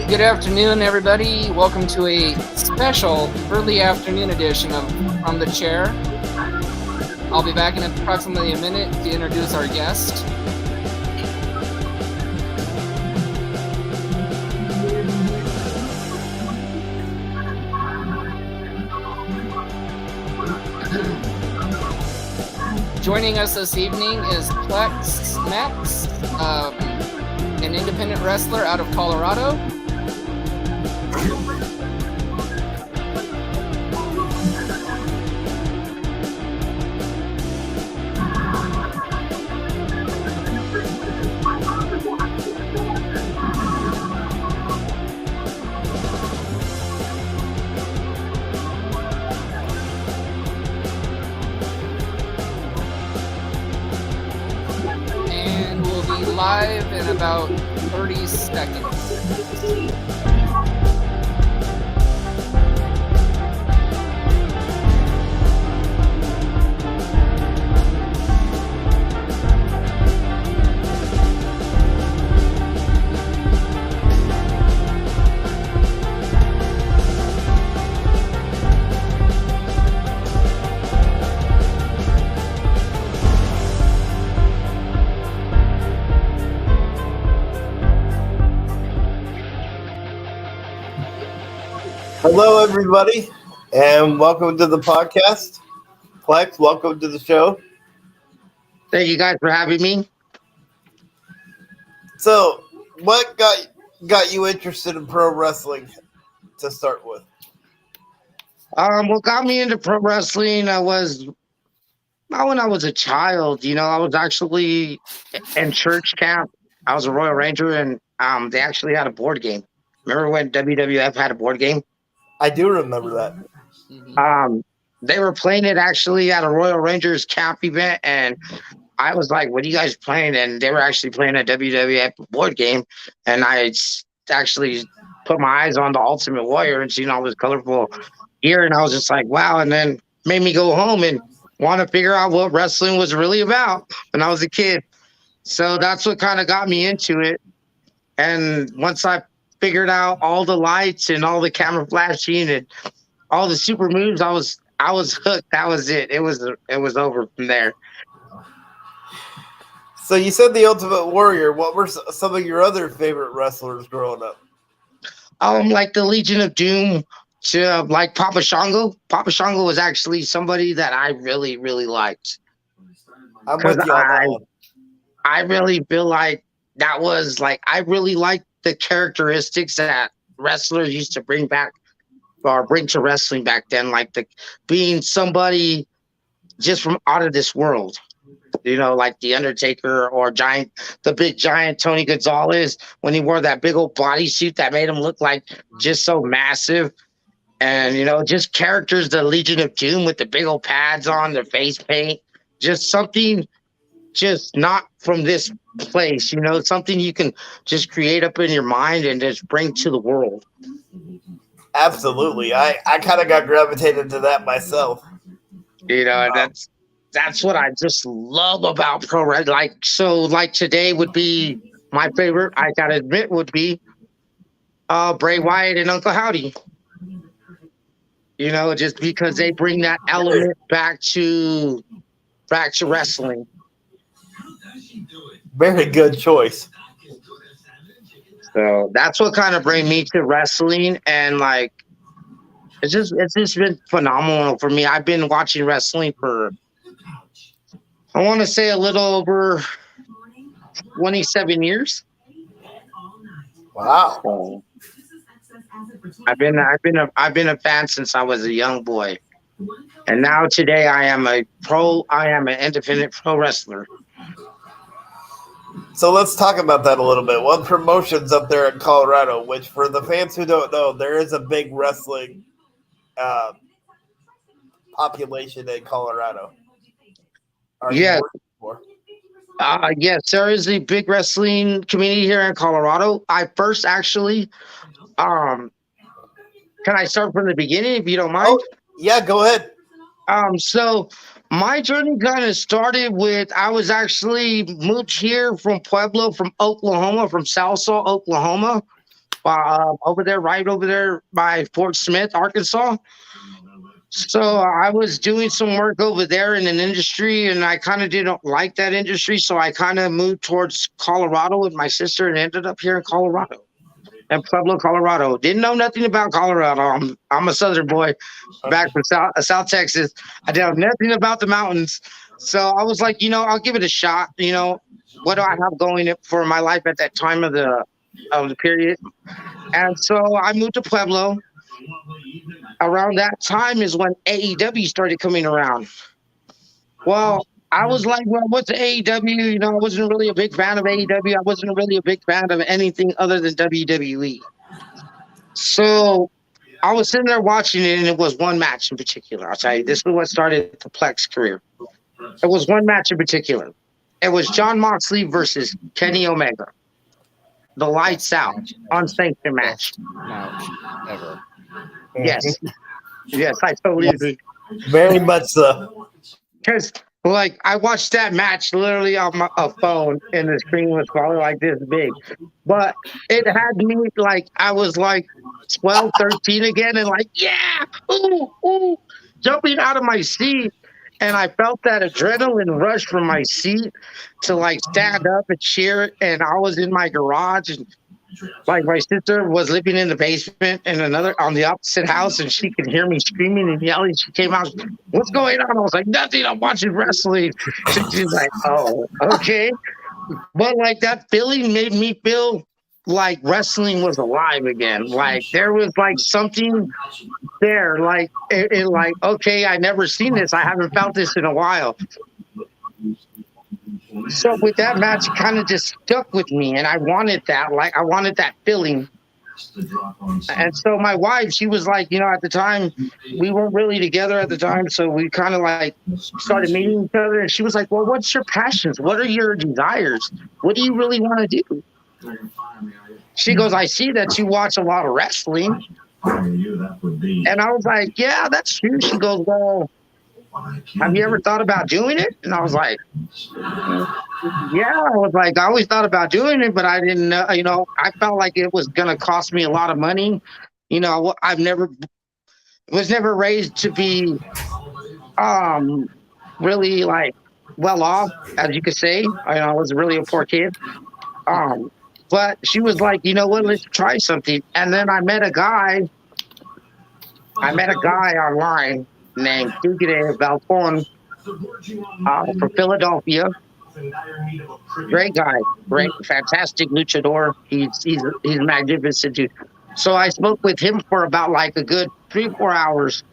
Good afternoon, everybody. Welcome to a special early afternoon edition of From the Chair. I'll be back in approximately a minute to introduce our guest. Joining us this evening is Plex Max, an independent wrestler out of Colorado. And we'll be live in about 30 seconds. Hello, everybody, and welcome to the podcast. Plex, welcome to the show. Thank you guys for having me. So, what got you interested in pro wrestling to start with? What got me into pro wrestling was when I was a child. I was actually in church camp. I was a Royal Ranger, and they actually had a board game. Remember when WWF had a board game? I do remember that. Mm-hmm. They were playing it actually at a Royal Rangers camp event, and I was like, "What are you guys playing?" And they were actually playing a WWF board game, and I actually put my eyes on the Ultimate Warrior and seen all this colorful gear, and I was just like, "Wow!" And then made me go home and want to figure out what wrestling was really about when I was a kid. So that's what kind of got me into it. And once I figured out all the lights and all the camera flashing and all the super moves, I was hooked. That was it. It was over from there. So you said the Ultimate Warrior. What were some of your other favorite wrestlers growing up? Like the Legion of Doom, to like Papa Shango. Papa Shango was actually somebody that I really, really liked. I'm with you on that one. I really feel like that was like, I really liked the characteristics that wrestlers used to bring back or bring to wrestling back then, like being somebody just from out of this world, like the Undertaker or the big giant Tony Gonzalez, when he wore that big old bodysuit that made him look like just so massive. And, just characters, the Legion of Doom with the big old pads on, their face paint, just something just not from this place, something you can just create up in your mind and just bring to the world. Absolutely. I kind of got gravitated to that myself. That's what I just love about pro wrestling. Like today would be my favorite, I gotta admit, would be Bray Wyatt and Uncle Howdy. Just because they bring that element back to wrestling. Very good choice. So that's what kind of bring me to wrestling, and like it's just been phenomenal for me. I've been watching wrestling for I want to say a little over 27 years. Wow. So I've been a fan since I was a young boy. And now today I am an independent pro wrestler. So let's talk about that a little bit. What promotions up there in Colorado? Which, for the fans who don't know, there is a big wrestling uh, population in Colorado. Are you Yes, working for? yes, there is a big wrestling community here in Colorado. I first actually, um, can I start from the beginning if you don't Oh, mind? yeah, go ahead. So my journey kind of started with I was actually moved here from Pueblo, from Oklahoma, from Salsa, Oklahoma, over there, right over there by Fort Smith, Arkansas. So I was doing some work over there in an industry, and I kind of didn't like that industry, so I kind of moved towards Colorado with my sister, and ended up here in Colorado, in Pueblo, Colorado. Didn't know nothing about Colorado. I'm a Southern boy, back from South Texas. I didn't know nothing about the mountains, so I was like, I'll give it a shot. What do I have going for my life at that time of the period? And so I moved to Pueblo. Around that time is when AEW started coming around. Well, I was like, well, what's AEW? I wasn't really a big fan of AEW. I wasn't really a big fan of anything other than WWE. So I was sitting there watching it, and it was one match in particular. I'll tell you, this is what started the Plex career. It was one match in particular. It was John Moxley versus Kenny Omega. The lights out, unsanctioned match. Best match ever. Yes. Yes, I totally Yes, agree. very much so. Because like I watched that match literally on a phone, and the screen was probably like this big, but it had me like I was like 12, 13 again, and like ooh, ooh, jumping out of my seat, and I felt that adrenaline rush from my seat to like stand up and cheer, and I was in my garage, and like my sister was living in the basement in another on the opposite house, and she could hear me screaming and yelling. She came out, "What's going on?" I was like, "Nothing. I'm watching wrestling." She's like, "Oh, okay." But like that feeling made me feel like wrestling was alive again. Like there was like something there. Like like okay, I never seen this. I haven't felt this in a while. So with that match, it kind of just stuck with me, and I wanted that. Like I wanted that feeling. And so my wife, she was like, at the time, we weren't really together at the time, so we kind of like started meeting each other. And she was like, "Well, what's your passions? What are your desires? What do you really want to do?" She goes, "I see that you watch a lot of wrestling." And I was like, "Yeah, that's true." She goes, "Well, have you ever thought about doing it?" And I was like, yeah, I was like, I always thought about doing it, but I didn't know, I felt like it was going to cost me a lot of money. I've never was never raised to be um really like well off, as you could say. I was really a poor kid. Um, but she was like, "You know what, let's try something." And then I met a guy online named Duque Valpon from Philadelphia. Great guy, great, fantastic luchador. He's magnificent dude. So I spoke with him for about like a good 3 4 hours,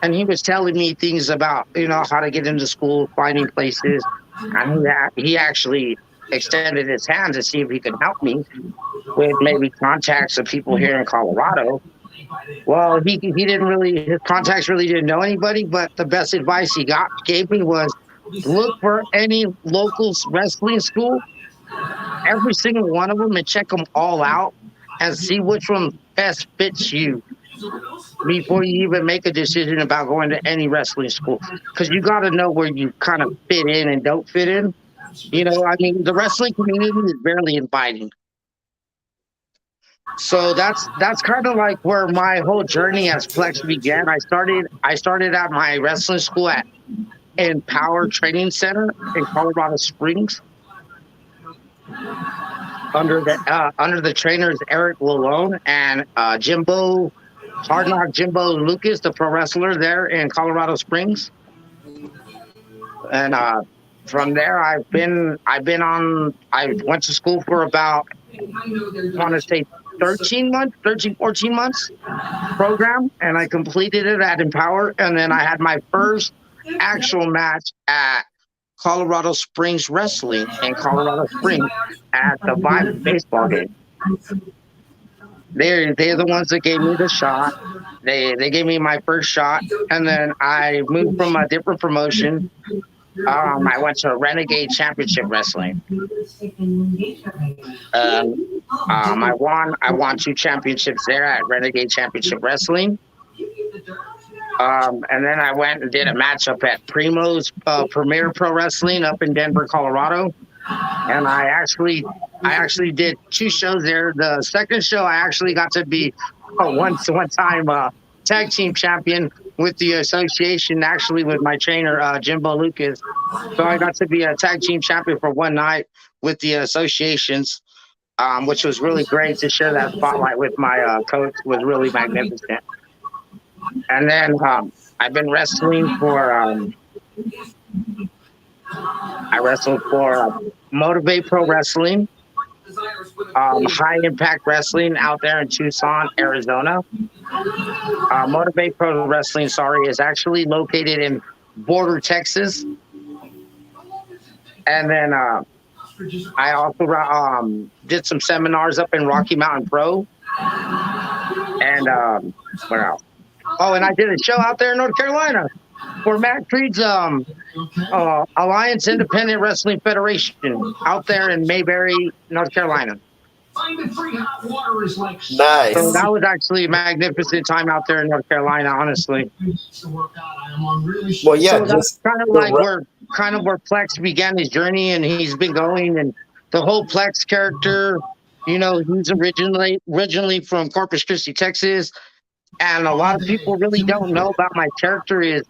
and he was telling me things about how to get into school, finding places, and he actually extended his hand to see if he could help me with maybe contacts of people here in Colorado. Well, he didn't really his contacts really didn't know anybody, but the best advice he gave me was look for any local wrestling school, every single one of them, and check them all out and see which one best fits you before you even make a decision about going to any wrestling school. Because you got to know where you kind of fit in and don't fit in. I mean, the wrestling community is barely inviting. So that's kind of like where my whole journey as Plex began. I started at my wrestling school at Empower Training Center in Colorado Springs under the trainers Eric Lalone and Jimbo Hard Knock Jimbo Lucas, the pro wrestler there in Colorado Springs. And From there, I went to school for about, I want to say 13 months, 13, 14 months program, and I completed it at Empower. And then I had my first actual match at Colorado Springs Wrestling in Colorado Springs at the Vibe baseball game. They're the ones that gave me the shot. They gave me my first shot, and then I moved from a different promotion. I went to Renegade Championship Wrestling. Um, I won two championships there at Renegade Championship Wrestling. And then I went and did a matchup at Primo's Premier Pro Wrestling up in Denver, Colorado. And I actually did two shows there. The second show, I actually got to be a one time tag team champion with the association, actually with my trainer Jimbo Lucas. So I got to be a tag team champion for one night with the associations, which was really great to share that spotlight with my coach. Was really magnificent. And then I've been wrestling for. I wrestled for Motivate Pro Wrestling, High Impact Wrestling out there in Tucson, Arizona. Motivate Pro Wrestling, sorry, is actually located in Border, Texas. And then I also did some seminars up in Rocky Mountain Pro. And what else? Oh, and I did a show out there in North Carolina for Matt Creed's Alliance Independent Wrestling Federation out there in Mayberry, North Carolina. Nice. So that was actually a magnificent time out there in North Carolina, honestly. Well, yeah, so that's kind of like where Plex began his journey, and he's been going, and the whole Plex character, you know, he's originally from Corpus Christi, Texas, and a lot of people really don't know about my character is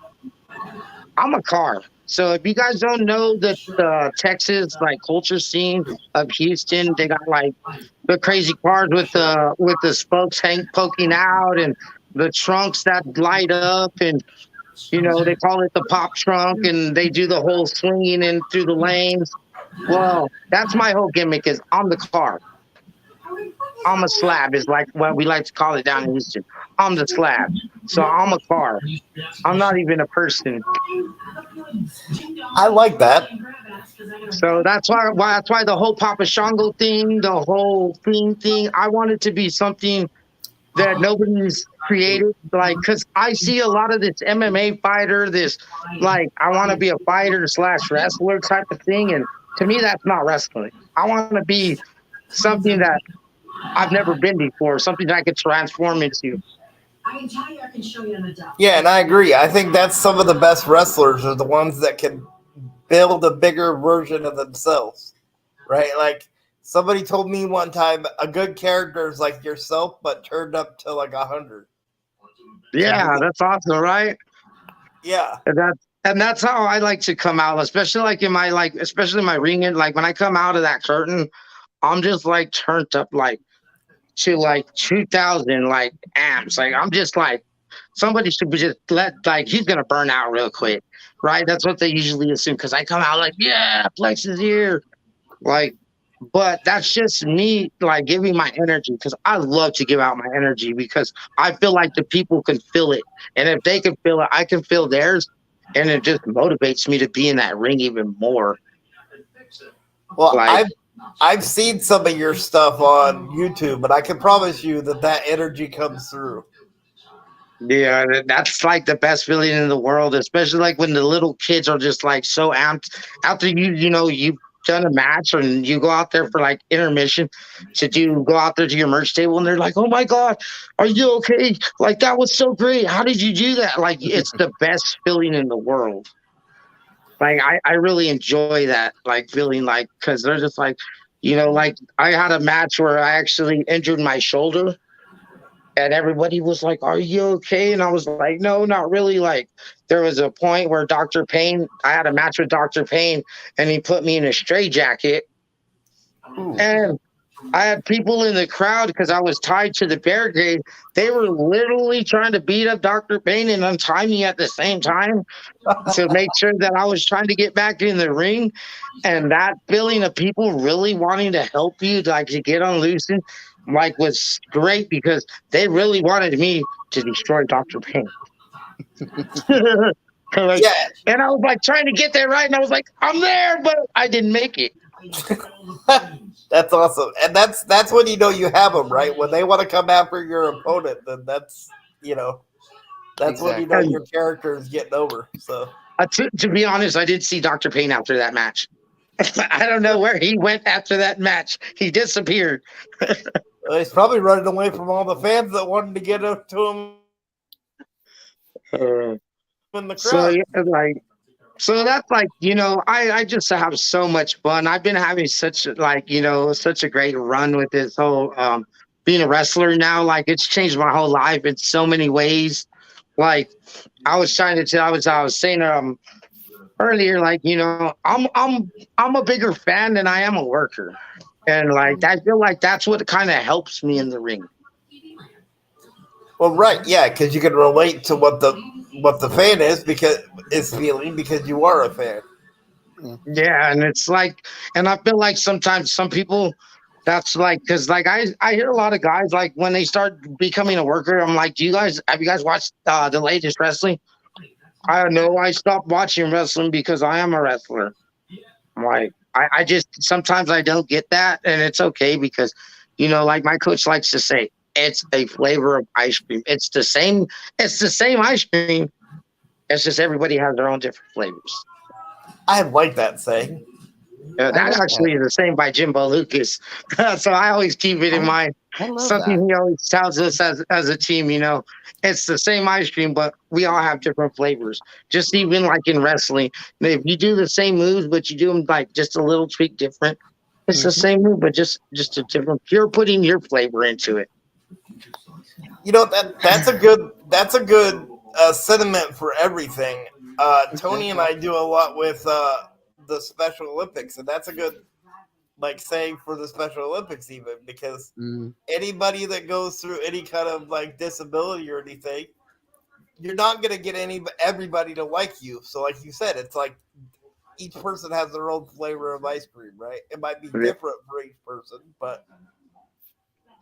I'm a car. So if you guys don't know the Texas like culture scene of Houston, they got like the crazy cars with the spokes poking out and the trunks that light up, and you know they call it the pop trunk, and they do the whole swinging in through the lanes. Well, that's my whole gimmick is I'm the car. I'm a slab is like what we like to call it down in Houston. I'm the slab. So I'm a car. I'm not even a person. I like that. So that's why the whole Papa Shango thing, the whole thing, I want it to be something that nobody's created. Like, cause I see a lot of this MMA fighter, this like I want to be a fighter / wrestler type of thing, and to me that's not wrestling. I want to be something that I've never been before, something that I could transform into. Yeah, and I agree. I think that's some of the best wrestlers are the ones that can build a bigger version of themselves, right? Like somebody told me one time, a good character is like yourself, but turned up to like 100. Yeah, that's awesome, right? Yeah, and that's how I like to come out, especially like in my especially my ring. Like when I come out of that curtain, I'm just like turned up like to like 2000 like amps. Like I'm just like somebody should be just he's gonna burn out real quick, right? That's what they usually assume because I come out like yeah, Plex is here, like. But that's just me like giving my energy because I love to give out my energy because I feel like the people can feel it, and if they can feel it, I can feel theirs, and it just motivates me to be in that ring even more. Well, like, I've seen some of your stuff on YouTube, and I can promise you that energy comes through. Yeah, that's like the best feeling in the world, especially like when the little kids are just like so amped after you've done a match and you go out there for like intermission go out there to your merch table and they're like, oh my God, are you okay? Like that was so great. How did you do that? Like it's the best feeling in the world. Like I really enjoy that, like feeling like because they're just like, like I had a match where I actually injured my shoulder. And everybody was like, are you okay? And I was like, no, not really. Like, there was a point where I had a match with Dr. Payne, and he put me in a straitjacket. And I had people in the crowd because I was tied to the barricade. They were literally trying to beat up Dr. Payne and untie me at the same time to make sure that I was trying to get back in the ring. And that feeling of people really wanting to help you, like to get unloosened, like was great because they really wanted me to destroy Dr. Payne. Like, Yeah, and I was like trying to get there right, and I was like, I'm there, but I didn't make it. that's awesome, and that's when you know you have them right. When they want to come after your opponent, then that's you know that's when you know Exactly. And your character is getting over. So to be honest, I did see Dr. Payne after that match. I don't know where he went after that match. He disappeared. he's probably running away from all the fans that wanted to get up to him Uh, in the so crowd. yeah, like so that's like I just have so much fun. I've been having such like such a great run with this whole being a wrestler now. Like it's changed my whole life in so many ways. Like I was trying to tell, I was saying earlier, like I'm a bigger fan than I am a worker, and like I feel like that's what kind of helps me in the ring. Well, right, yeah, because you can relate to what the fan is feeling because you are a fan. Yeah. Yeah, and it's like, and I feel like sometimes some people, that's like, because like I hear a lot of guys like when they start becoming a worker, I'm like, do you guys have you guys watched the latest wrestling? I don't know. I stopped watching wrestling because I am a wrestler. I'm like, I just sometimes I don't get that, and it's okay because, like my coach likes to say, it's a flavor of ice cream. It's the same ice cream. It's just everybody has their own different flavors. I like that saying. I That love that. actually is the same by Jimbo Lucas. So I always keep it in I, mind. I love that. Something he always tells us as a team, it's the same ice cream, but we all have different flavors. Just even like in wrestling, if you do the same moves, but you do them like just a little tweak different, it's the Mhm. same move, but just a different. You're putting your flavor into it. You know that's a good sentiment for everything. Tony and Exactly. I do a lot with the Special Olympics, and that's a good like saying for the Special Olympics even because Mm, anybody that goes through any kind of like disability or anything, you're not gonna get everybody to like you. So like you said, it's like each person has their own flavor of ice cream, right? It might be different for each person, but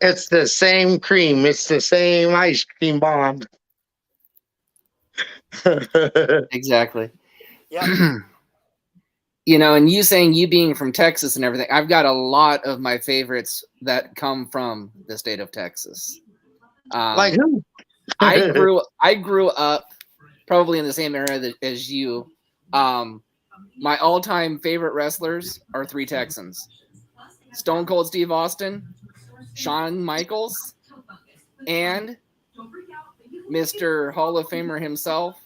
It's the same cream. It's the same ice cream bomb. exactly. yeah, And you saying you being from Texas and everything, I've got a lot of my favorites that come from the state of Texas. Like who? I grew up probably in the same area as you. Um, my all-time favorite wrestlers are three Texans: Stone Cold Steve Austin, Shawn Michaels, and Mr. Hall of Famer himself,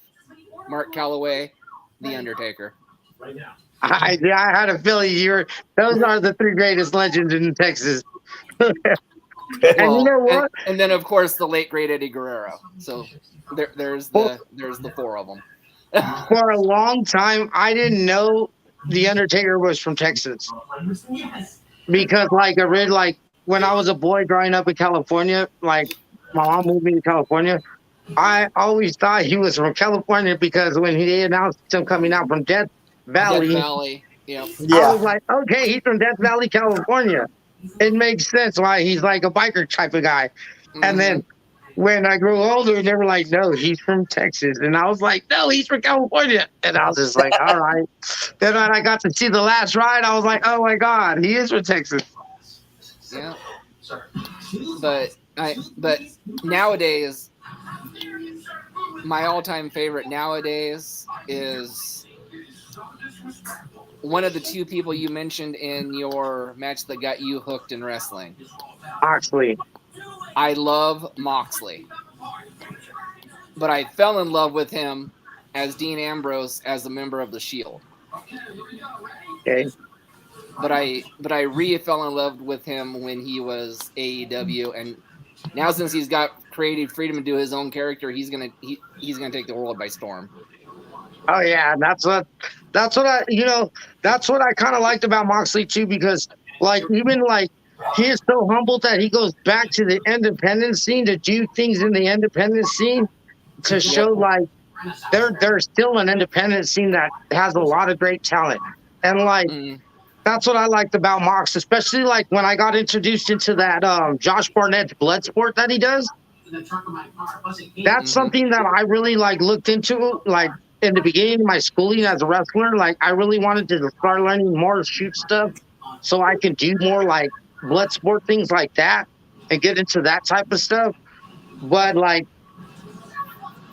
Mark Calloway, The Undertaker. I had a feeling those are the three greatest legends in Texas. And you Well, know and, what? and then of course the late great Eddie Guerrero. So there's For, the four of them. for a long time, I didn't know the Undertaker was from Texas because, like, I read like when I was a boy growing up in California, like my mom moved me to California. I always thought he was from California because when he announced him coming out from Death Death Valley, Valley. Yep. I was yeah. like, okay, he's from Death Valley, California. It makes sense why he's like a biker type of guy. And Mm-hmm. then when I grew older, they were like, no, he's from Texas. And I was like, no, he's from California. And I was just like, all right. Then when I got to see the last ride, I was like, oh my God, he is from Texas. Yeah. But nowadays, my all-time favorite nowadays is one of the two people you mentioned in your match that got you hooked in wrestling. Actually, I love Moxley, but I fell in love with him as Dean Ambrose as a member of the Shield. okay. But I re fell in love with him when he was AEW, and now since he's got creative freedom to do his own character, he's gonna take the world by storm. Oh yeah, that's what I kind of liked about Moxley too, because like even like he is so humble that he goes back to the independent scene to do things in the independent scene to Yep. show like there's still an independent scene that has a lot of great talent. And like Mm, that's what I liked about Mox, especially like when I got introduced into that Josh Barnett's blood sport that he does. That's mm-hmm. something that I really like looked into like in the beginning of my schooling as a wrestler. Like I really wanted to start learning more shoot stuff so I can do more like blood sport things like that and get into that type of stuff. But like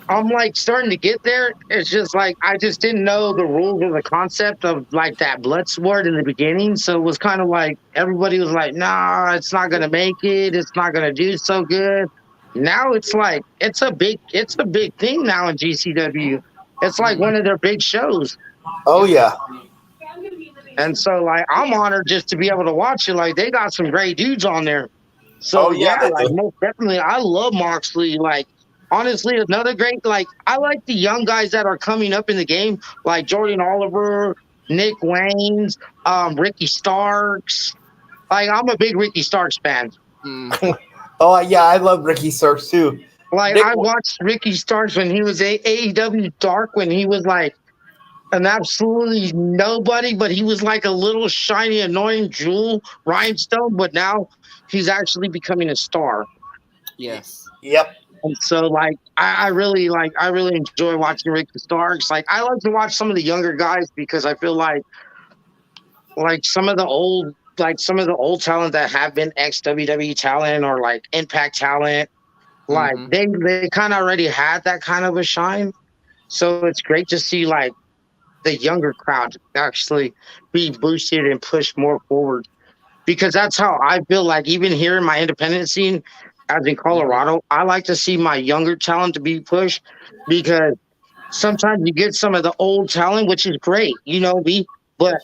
I'm like starting to get there. It's just like I just didn't know the rules or the concept of like that blood sport in the beginning. So it was kind of like everybody was like, nah, it's not gonna make it, it's not gonna do so good. Now it's like it's a big thing now in GCW. It's like Mm-hmm. one of their big shows. Oh Yep. yeah. And so like I'm honored just to be able to watch it. Like they got some great dudes on there. Oh So yeah, yeah, they like do. most definitely, I love Moxley. Like honestly, another great. Like I like the young guys that are coming up in the game, like Jordan Oliver, Nick Waynes, Ricky Starks. Like I'm a big Ricky Starks fan. Mm, Oh yeah, I love Ricky Starks too. Like Nick, I watched Ricky Starks when he was AEW Dark when he was like an absolutely nobody, but he was like a little shiny, annoying jewel rhinestone. But now he's actually becoming a star. yes. yep. And so like I really enjoy watching Ricky Starks. Like I like to watch some of the younger guys because I feel like some of the old talent that have been ex WWE talent or like Impact talent, like Mm-hmm. they kind of already had that kind of a shine. So it's great to see like the younger crowd actually be boosted and pushed more forward because that's how I feel like even here in my independent scene, as in Mm-hmm. Colorado, I like to see my younger talent to be pushed because sometimes you get some of the old talent, which is great, but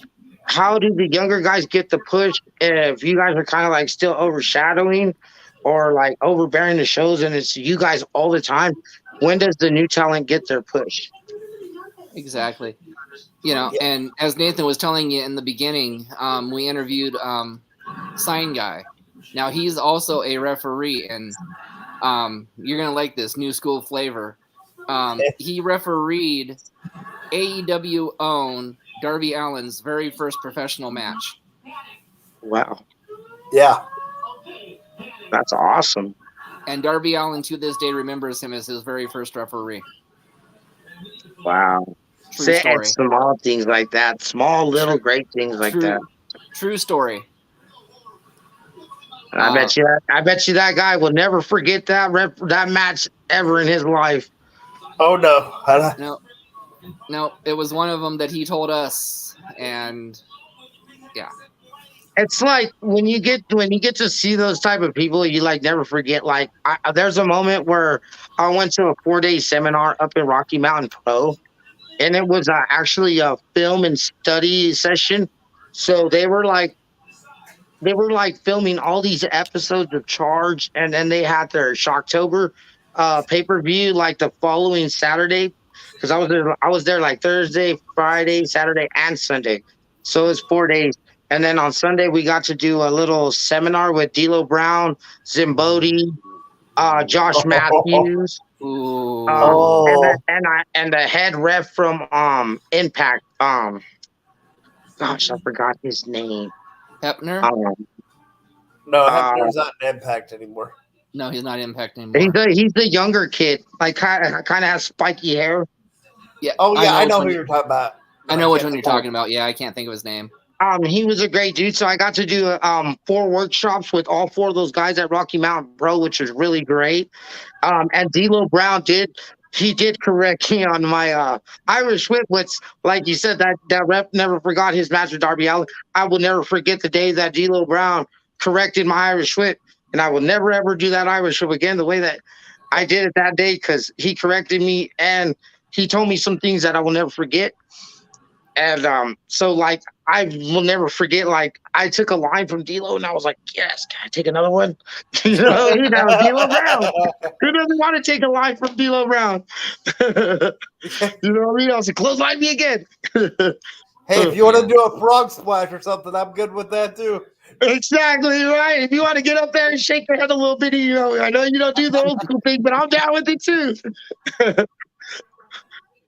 how do the younger guys get the push if you guys are kind of like still overshadowing or like overbearing the shows and it's you guys all the time? When does the new talent get their push? Exactly. You know, Yeah. and as Nathan was telling you in the beginning, we interviewed Sign Guy. Now he's also a referee, and you're gonna like this new school flavor. He refereed AEW own Darby Allin's very first professional match. Wow, Yeah. that's awesome. And Darby Allin to this day remembers him as his very first referee. Wow. True Say story. it's small things like that, small little great things like that. True story. And I bet you that guy will never forget that match ever in his life. Oh no. No, it was one of them that he told us, and yeah. It's like when you get to see those type of people, you like never forget. Like there's a moment where I went to a 4-day seminar up in Rocky Mountain Pro, and it was actually a film and study session. So they were like filming all these episodes of Charge, and then they had their Shocktober pay-per-view like the following Saturday because I was there like Thursday, Friday, Saturday, and Sunday. So it's 4 days. And then on Sunday we got to do a little seminar with D'Lo Brown, Zimbodi, Josh Matthews, Ooh. Oh. and the head ref from Impact. Gosh, I forgot his name. Hepner? No, Hepner's not an Impact anymore. No, he's not Impact anymore. He's the younger kid, like kind of has spiky hair. Yeah. Oh yeah, I know who you're talking about. I know which one you're talking about. Yeah, I can't think of his name. He was a great dude. So I got to do 4 workshops with all 4 of those guys at Rocky Mountain Pro, which was really great. And D'Lo Brown did correct me on my Irish whip, which, like you said, that rep never forgot his match with Darby Allin. I will never forget the day that D'Lo Brown corrected my Irish whip, and I will never ever do that Irish whip again the way that I did it that day because he corrected me and he told me some things that I will never forget. And so like I will never forget. Like I took a line from D'Lo and I was like, "Yes, can I take another one?" That was D'Lo Brown. Who doesn't want to take a line from D'Lo Brown? You know what I mean? I was like, "Clothesline me again." Hey, if you want to do a frog splash or something, I'm good with that too. Exactly right. If you want to get up there and shake your head a little bit, I know you don't do the old school thing, but I'm down with it too.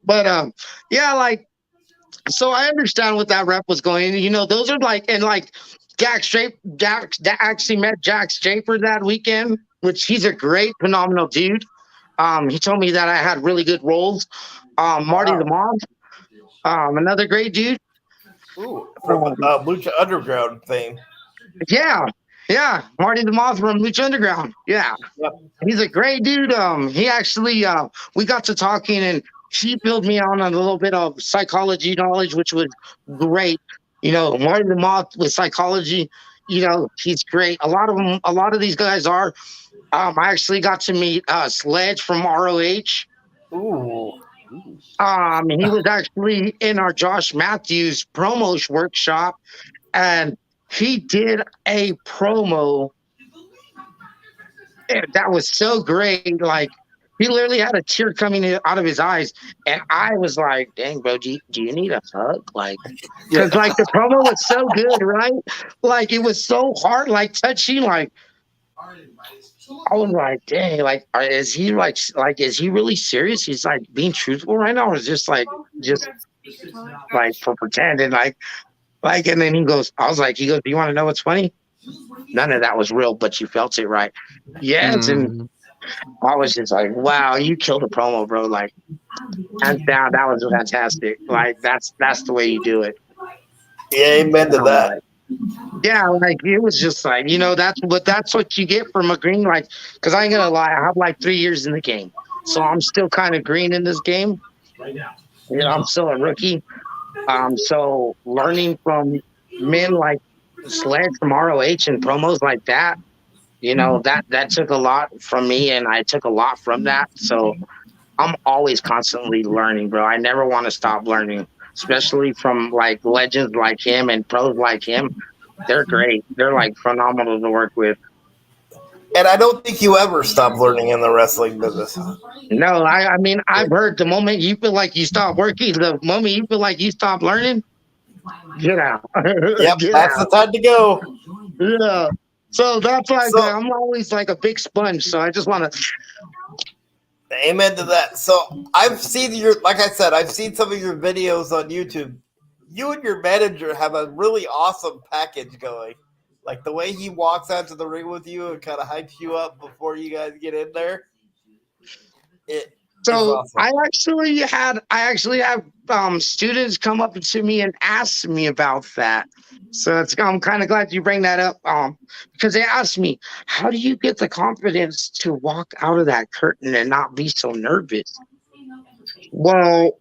But yeah, like so I understand what that rep was going. Those are like and like Jack actually met Jack Straper that weekend, which he's a great, phenomenal dude. He told me that I had really good roles. Marty the Wow. Mom, another great dude. Ooh, from Um, Lucha Underground fame. yeah, yeah, Marty the Moth from Lucha Underground. Yeah, Yep. he's a great dude. He actually we got to talking and he filled me on a little bit of psychology knowledge, which was great. Marty the Moth with psychology. He's great. A lot of these guys are. I actually got to meet Sledge from ROH. Ooh. He was actually in our Josh Matthews promo workshop, and he did a promo that was so great. Like he literally had a tear coming out of his eyes, and I was like, "Dang, bro, do you need a hug?" Like, Yeah. because like the promo was so good, right? Like it was so hard, like touching. Like I was like, "Dang, like is he like is he really serious? He's like being truthful right now, or is just like for pretending like?" And then he goes, "I was like, he goes, do you want to know what's funny? None of that was real, but you felt it right." Yes, and Mm. I was just like, wow, you killed a promo, bro. Like, hands down, that was fantastic. Like, that's the way you do it. Yeah, amen to And I'm that. like, yeah, like it was just like, that's what you get from a green. Like, because I ain't gonna lie, I have like 3 years in the game, so I'm still kind of green in this game. I'm still a rookie. So learning from men like Sledge from ROH and promos like that, that took a lot from me, and I took a lot from that. So I'm always constantly learning, bro. I never want to stop learning, especially from like legends like him and pros like him. They're great. They're like phenomenal to work with. And I don't think you ever stop learning in the wrestling business. No, I mean, I've heard the moment you feel like you stop working, the moment you feel like you stop learning, get out. Yep, Get that's the out. time to go. Yeah. So that's like, So, I'm always like a big sponge. So I just want to, amen to that. So, I've seen like I said, I've seen some of your videos on YouTube. You and your manager have a really awesome package going. Like the way he walks out to the ring with you and kind of hypes you up before you guys get in there. It is so awesome. I actually have students come up to me and ask me about that. So I'm kind of glad you bring that up. Because they asked me, how do you get the confidence to walk out of that curtain and not be so nervous? Well,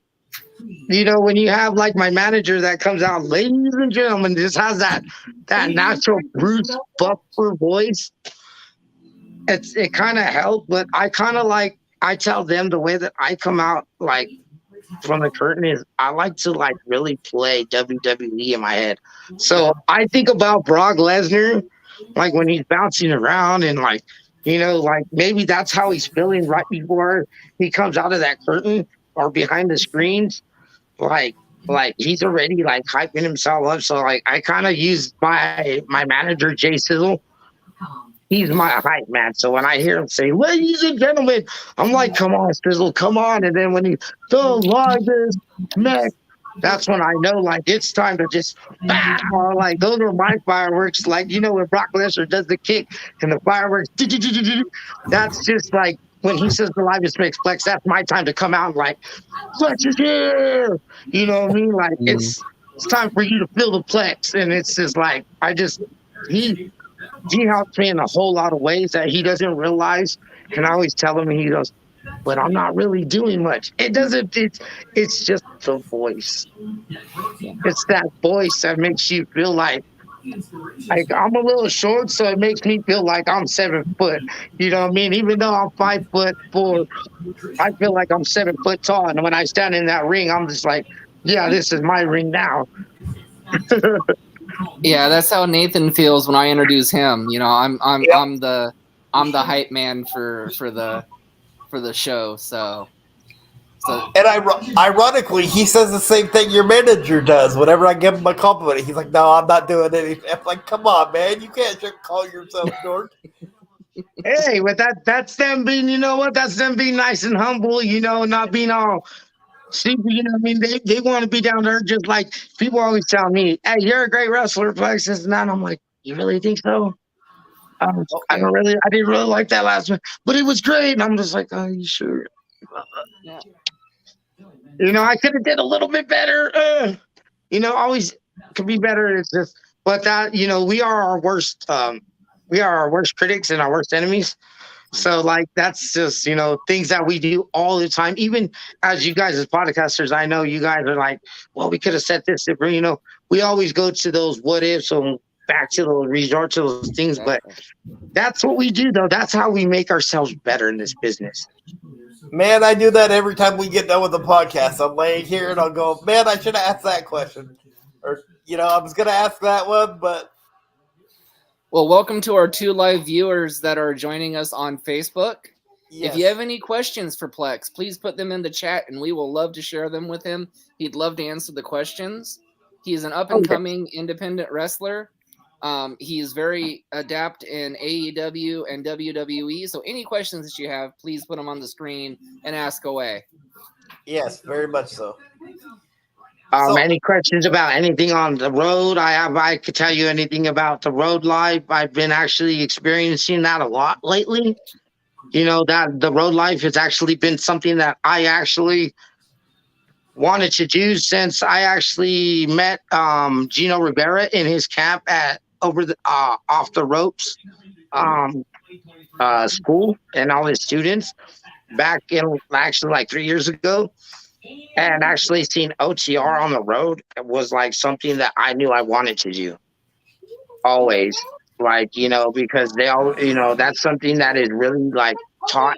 when you have like my manager that comes out, ladies and gentlemen, just has that natural Bruce Buffer voice, it kind of helped. But I tell them the way that I come out like from the curtain is I like to like really play WWE in my head. So I think about Brock Lesnar, like when he's bouncing around and like maybe that's how he's feeling right before he comes out of that curtain or behind the screens. Like he's already like hyping himself up. So like I kind of use my manager Jay Sizzle. He's my hype man. So when I hear him say, "Ladies and gentlemen," I'm like, "Come on, Sizzle, come on!" And then when he the largest neck, that's when I know like it's time to just bow. Like those are my fireworks. Like when Brock Lesnar does the kick and the fireworks, that's just like when he says the livest makes Plex. That's my time to come out and like Plex is here. You know what I mean? Like Mm. it's time for you to feel the Plex, and it's just like he he helps me in a whole lot of ways that he doesn't realize. And I always tell him, and he goes, "But I'm not really doing much." It doesn't. It's just the voice. It's that voice that makes you feel like I'm a little short, so it makes me feel like I'm 7 foot. You know what I mean? Even though I'm 5'4", I feel like I'm 7 foot tall. And when I stand in that ring, I'm just like, yeah, this is my ring now. Yeah, that's how Nathan feels when I introduce him. Yep. I'm the hype man for the show. So So And ironically, he says the same thing your manager does. Whenever I give him a compliment, he's like, "No, I'm not doing anything." I'm like, "Come on, man, you can't just call yourself George." Hey, but that's them being, you know what? That's them being nice and humble, not being all super, what I mean? They want to be down there just like people always tell me, hey, you're a great wrestler, Plex, this and that. And I'm like, you really think so? okay, I didn't really like that last one, but it was great. And I'm just like, oh, you sure? yeah. I could have did a little bit better. Always could be better. It's just, but that, we are our worst critics and our worst enemies. So like that's just things that we do all the time. Even as you guys as podcasters, I know you guys are like, well, we could have said this different. We always go to those what ifs and back to those resort to those things. But Exactly. that's what we do, though. That's how we make ourselves better in this business. Man, I do that every time we get done with the podcast. I'm laying here and I'll go, "Man, I should have asked that question," or I was gonna ask that one, but Well, welcome to our 2 live viewers that are joining us on Facebook. yes. If you have any questions for Plex, please put them in the chat and we will love to share them with him. He'd love to answer the questions. He's an up and coming independent wrestler. He's very adept in AEW and WWE. So any questions that you have, please put them on the screen and ask away. Yes, very much so. Any questions about anything on the road? I could tell you anything about the road life. I've been actually experiencing that a lot lately. That the road life has actually been something that I actually wanted to do since I actually met Gino Rivera in his camp at off the ropes school and all his students back in actually like 3 years ago. And actually seeing OTR on the road was like something that I knew I wanted to do always. Like, because they all, that's something that is really like taught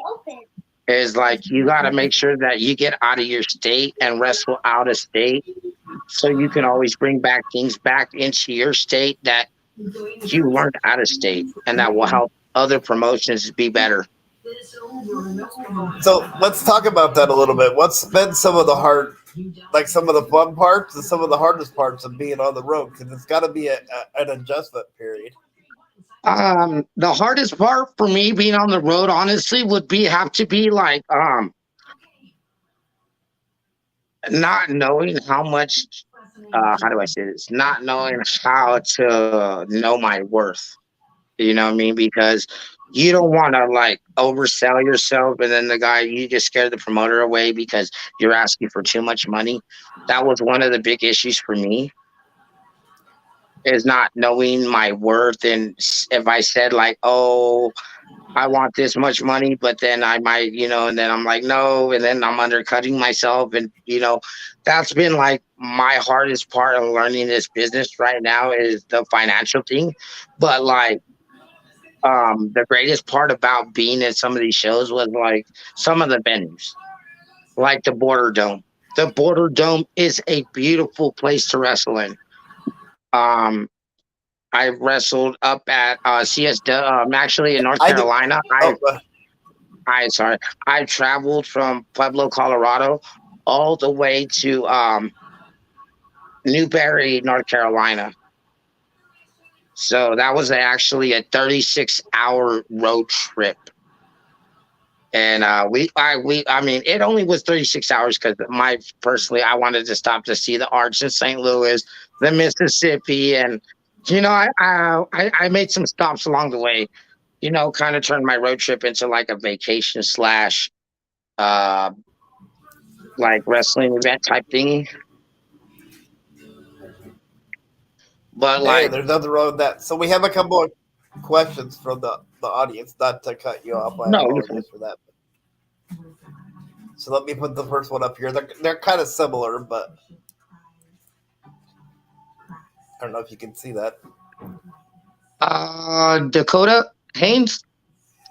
is like, you got to make sure that you get out of your state and wrestle out of state. So you can always bring back things back into your state that you learned out of state, and that will help other promotions be better. So let's talk about that a little bit. What's been some of the some of the fun parts and some of the hardest parts of being on the road? Because it's got to be an adjustment period. The hardest part for me being on the road, honestly, would have to be like not knowing how much. How do I say this? Not knowing how to know my worth. You know what I mean? Because you don't want to like oversell yourself, and then you just scare the promoter away because you're asking for too much money. That was one of the big issues for me, is not knowing my worth. And if I said like, "Oh, I want this much money," but then I might, and then I'm like, no, and then I'm undercutting myself. And, that's been like my hardest part of learning this business right now is the financial thing. But like, the greatest part about being at some of these shows was like some of the venues, like the Border Dome. The Border Dome is a beautiful place to wrestle in. I wrestled up at actually in North Carolina. I traveled from Pueblo, Colorado, all the way to Newberry, North Carolina. So that was actually a 36-hour road trip. And I mean, it only was 36 hours because I wanted to stop to see the Arch in St. Louis, the Mississippi, and I made some stops along the way. Kind of turned my road trip into like a vacation / like wrestling event type thingy. But Hey, there's nothing wrong with that. So we have a couple of questions from the audience. Not to cut you off, I apologize for that. So let me put the first one up here. They're kind of similar, but I don't know if you can see that. Dakota Haynes.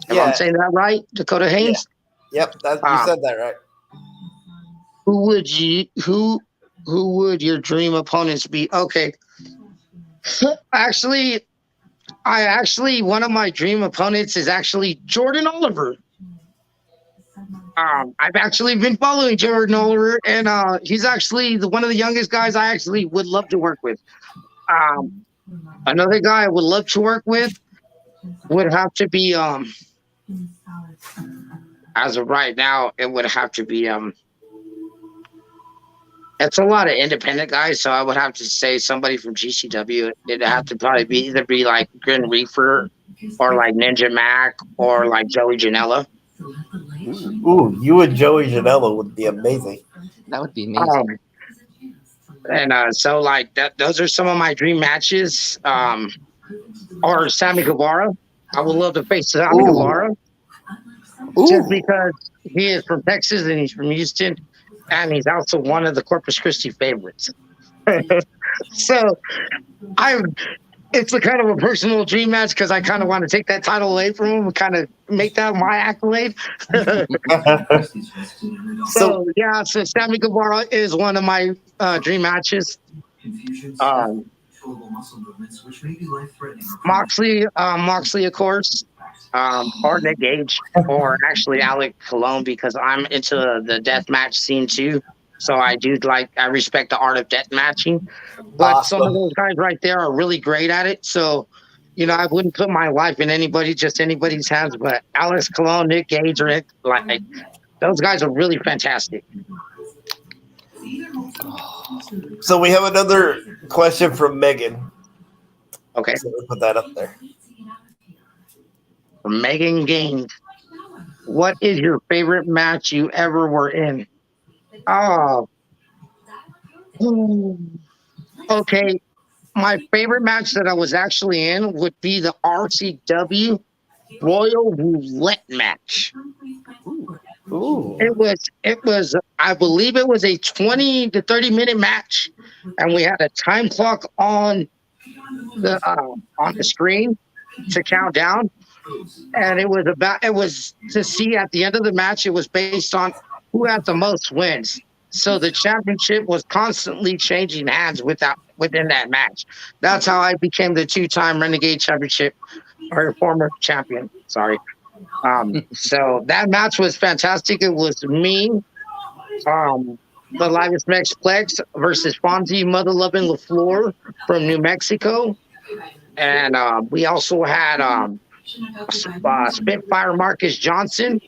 If I'm saying that right, Dakota Haynes. Yeah. Yep, you said that right. Who would your dream opponents be? Okay. Actually, one of my dream opponents is actually Jordan Oliver. I've actually been following Jordan Oliver, and he's actually one of the youngest guys I actually would love to work with. Um, Another guy I would love to work with would have to be as of right now, it would have to be it's a lot of independent guys, so I would have to say somebody from GCW. It'd have to probably be either be like Grin Reefer or like Ninja Mac or like Joey Janela. Ooh, you and Joey Janela would be amazing. That would be amazing. So like those are some of my dream matches. Or Sammy Guevara. I would love to face Sammy Guevara. Just because he is from Texas and he's from Houston, and he's also one of the Corpus Christi favorites. So it's a kind of a personal dream match because I kind of want to take that title away from him and kind of make that my accolade. So Sammy Guevara is one of my dream matches. Moxley, of course, or Nick Gage, or actually Alec Colon, because I'm into the death match scene too. So I respect the art of death matching. But some of those guys right there are really great at it. So, I wouldn't put my life in anybody's hands. But Alex Colon, Nick Gage, or like those guys are really fantastic. So we have another question from Megan. Okay. So we'll put that up there. Megan Gaines. What is your favorite match you ever were in? Oh. Okay. My favorite match that I was actually in would be the RCW Royal Roulette match. Ooh. It was I believe it was a 20 to 30 minute match, and we had a time clock on the screen to count down, and it was to see at the end of the match. It was based on who had the most wins, so the championship was constantly changing hands within that match. That's how I became the 2-time Renegade Championship, or former champion. Sorry. So that match was fantastic. It was me, the Livest Mex Plex versus Fonzie Mother Loving LaFleur from New Mexico. And we also had Spitfire Marcus Johnson.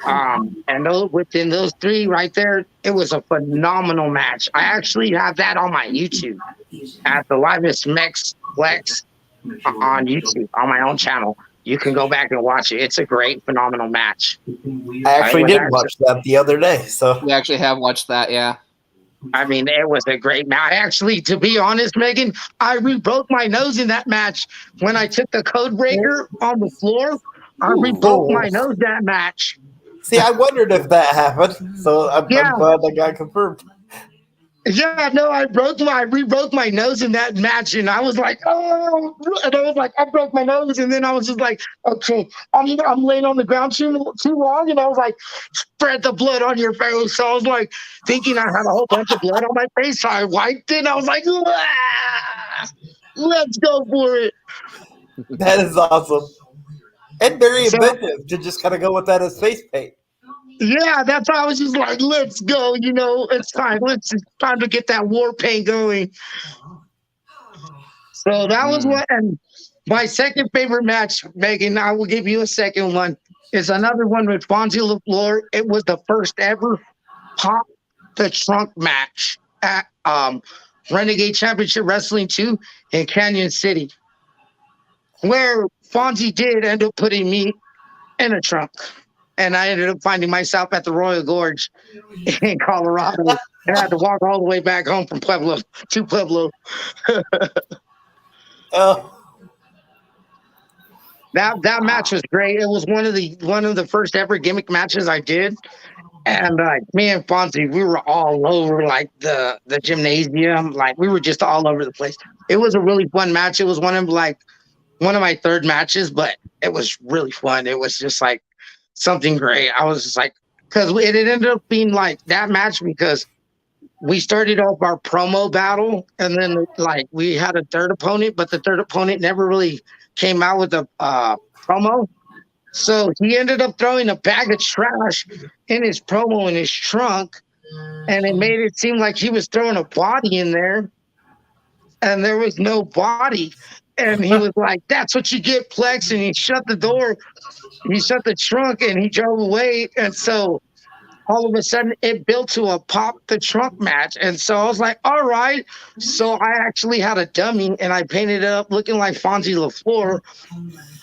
And within those three right there, it was a phenomenal match. I actually have that on my YouTube at the Livest Mex Plex on YouTube, on my own channel. You can go back and watch it. It's a great, phenomenal match. I actually did watch that the other day. So we actually have watched that, yeah. I mean, it was a great match. Actually, to be honest, Megan, I broke my nose in that match when I took the code breaker on the floor. I broke my nose that match. See, I wondered if that happened. So I'm glad that got confirmed. Yeah, no, I re-broke my nose in that match, and I was like, oh, and I was like, I broke my nose, and then I was just like, okay, I'm laying on the ground too long, and I was like, spread the blood on your face. So I was like, thinking I had a whole bunch of blood on my face, so I wiped it, and I was like, let's go for it. That is awesome. And very inventive to just kind of go with that as face paint. Yeah, that's how I was just like, let's go, it's time. It's time to get that war paint going. So that was what, and my second favorite match, Megan, I will give you a second one, is another one with Fonzie LaFleur. It was the first ever Pop the Trunk match at Renegade Championship Wrestling 2 in Canyon City, where Fonzie did end up putting me in a trunk. And I ended up finding myself at the Royal Gorge in Colorado. And I had to walk all the way back home from Pueblo to Pueblo. That match was great. It was one of the first ever gimmick matches I did. And me and Fonzie, we were all over like the gymnasium. Like we were just all over the place. It was a really fun match. It was one of my third matches, but it was really fun. It was just like something great. I was just like, because it ended up being like that match because we started off our promo battle, and then like we had a third opponent, but the third opponent never really came out with a promo. So he ended up throwing a bag of trash in his promo in his trunk, and it made it seem like he was throwing a body in there, and there was no body. And he was like, "That's what you get, Plex." And he shut the door. He shut the trunk, and he drove away. And so all of a sudden it built to a pop the trunk match. And so I was like, all right. So I actually had a dummy and I painted it up looking like Fonzie LaFleur.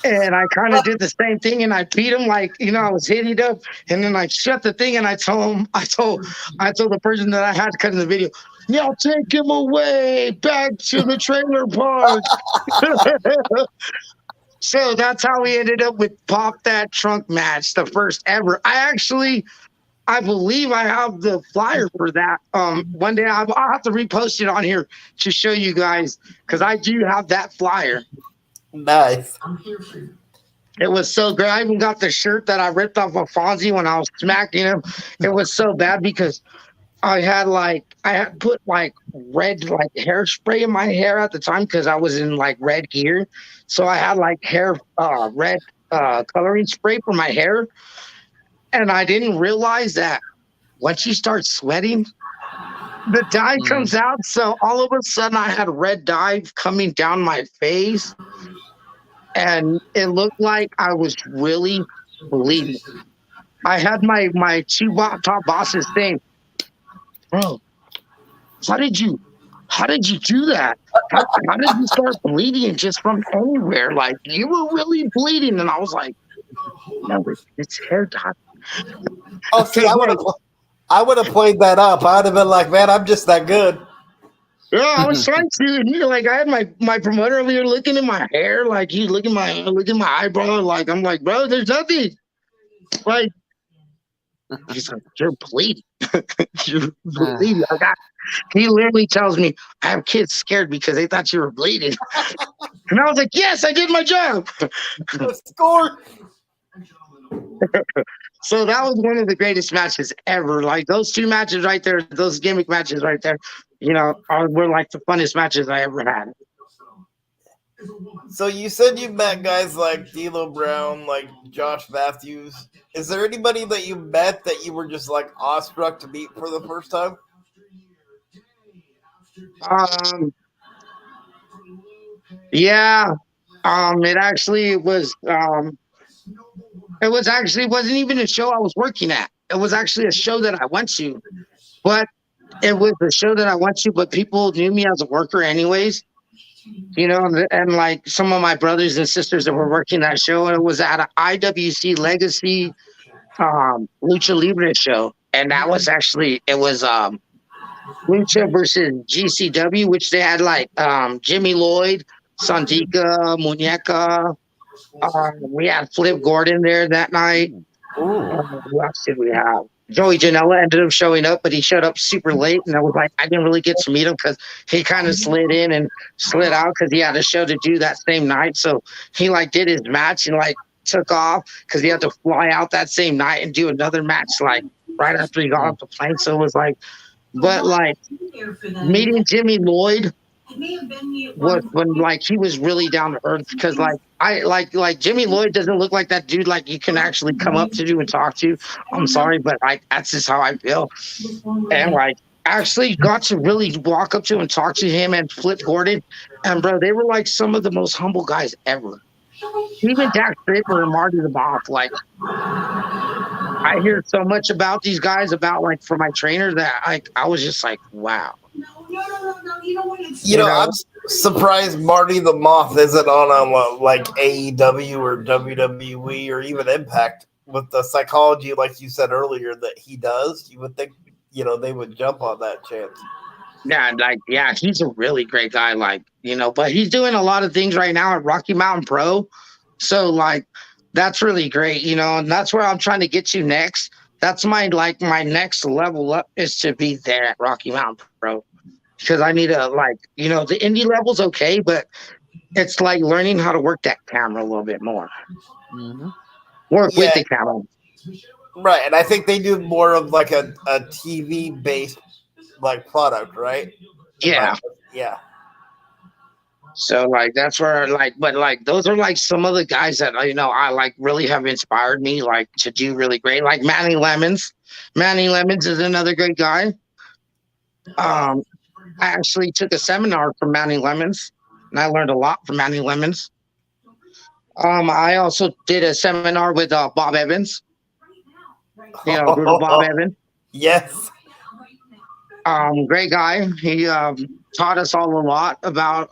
And I kind of did the same thing and I beat him like, I was hitting up and then I shut the thing and I told him, I told the person that I had to cut in the video, y'all take him away back to the trailer park. So that's how we ended up with Pop That Trunk match, the first ever. I believe I have the flyer for that. One day I'll have to repost it on here to show you guys because I do have that flyer. Nice. It was so great. I even got the shirt that I ripped off of Fonzie when I was smacking him. It was so bad because I had put like red like hairspray in my hair at the time because I was in like red gear. So I had like red coloring spray for my hair. And I didn't realize that once you start sweating, the dye comes out. So all of a sudden I had red dye coming down my face. And it looked like I was really bleeding. I had my two top bosses saying, bro, how did you do that? How did you start bleeding just from anywhere? Like you were really bleeding. And I was like, no, it's hair dye. Oh, see, I would have played that up. I'd have been like, man, I'm just that good. Yeah, I was trying to. Like, I had my promoter over here looking at my hair, like he's looking my eyebrow. Like, I'm like, bro, there's nothing. Like, he's like, you're bleeding. You're bleeding. He literally tells me, I have kids scared because they thought you were bleeding. And I was like, yes, I did my job. Score. So that was one of the greatest matches ever. Like those two matches right there, those gimmick matches right there, were like the funnest matches I ever had. So you said you met guys like D'Lo Brown, like Josh Matthews. Is there anybody that you met that you were just like awestruck to meet for the first time? Yeah. It actually was. It wasn't even a show I was working at. It was actually a show that I went to, but it was a show that I went to, but people knew me as a worker anyways. And like some of my brothers and sisters that were working that show, and it was at an IWC Legacy Lucha Libre show. And that was actually, it was Lucha versus GCW, which they had like Jimmy Lloyd, Sandika, Muñeca. We had Flip Gordon there that night. Who else did we have? Joey Janela ended up showing up, but he showed up super late, and I was like, I didn't really get to meet him because he kind of slid in and slid out because he had a show to do that same night. So he like did his match and like took off because he had to fly out that same night and do another match like right after he got off the plane. So it was like, but like meeting Jimmy Lloyd was when like he was really down to earth because like I like Jimmy Lloyd doesn't look like that dude like you can actually come up to and talk to. I'm sorry, but like that's just how I feel. And like actually got to really walk up to and talk to him and Flip Gordon. And bro, they were like some of the most humble guys ever. Even Dak Draper and Marty the Moth, like I hear so much about these guys about like for my trainer that I was just like, wow. I'm surprised Marty the Moth isn't on like AEW or WWE or even Impact with the psychology, like you said earlier, that he does. You would think, they would jump on that chance. Yeah, he's a really great guy, but he's doing a lot of things right now at Rocky Mountain Pro. So like, that's really great, and that's where I'm trying to get to next. That's my next level up is to be there at Rocky Mountain Pro. Because I need to the indie level's okay, but it's like learning how to work that camera a little bit more. Mm-hmm. Work with the camera. Right, and I think they do more of like a TV based like product, right? Yeah. Yeah. So like that's where like, but like those are like some of the guys that I like really have inspired me like to do really great. Like Manny Lemons. Manny Lemons is another great guy. Oh, Um, I actually took a seminar from Manny Lemons, and I learned a lot from Manny Lemons. I also did a seminar with Bob Evans. Brutal Bob Evans. yes. Great guy. He taught us all a lot about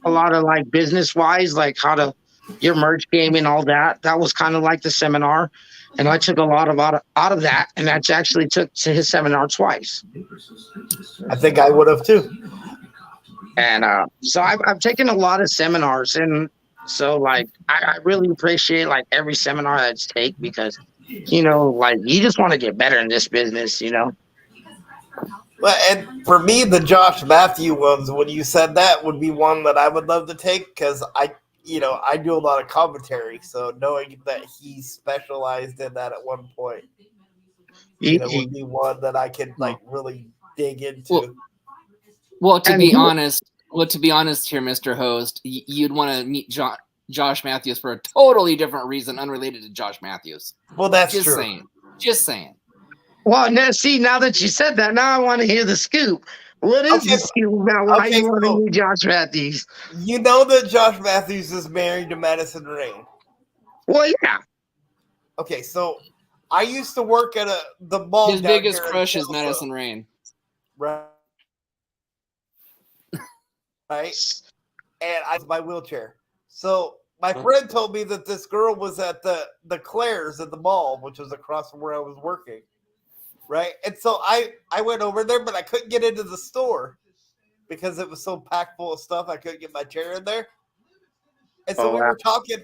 a lot of like business wise, like how to your merch game and all that. That was kind of like the seminar, and I took a lot of out of that, and I actually took to his seminar twice. I think I would have too. And so I've taken a lot of seminars, and so like I really appreciate like every seminar I take because like you just want to get better in this business. Well, and for me, the Josh Matthew ones, when you said that, would be one that I would love to take because I do a lot of commentary, so knowing that he specialized in that at one point, would be one that I could like really dig into. Well, to And be honest, here, Mr. Host, you'd want to meet Josh Matthews for a totally different reason, unrelated to Josh Matthews. Well, that's Just true. Just saying. Well, now that you said that, now I want to hear the scoop. What is the scoop about why you want to meet Josh Matthews? You know that Josh Matthews is married to Madison Rain. Well, yeah. Okay, so I used to work at the mall. His biggest crush is Madison Rain. Right. Right. And I was my wheelchair. So my friend told me that this girl was at the Claire's at the mall, which was across from where I was working. Right. And so I went over there, but I couldn't get into the store because it was so packed full of stuff. I couldn't get my chair in there. And so we were talking,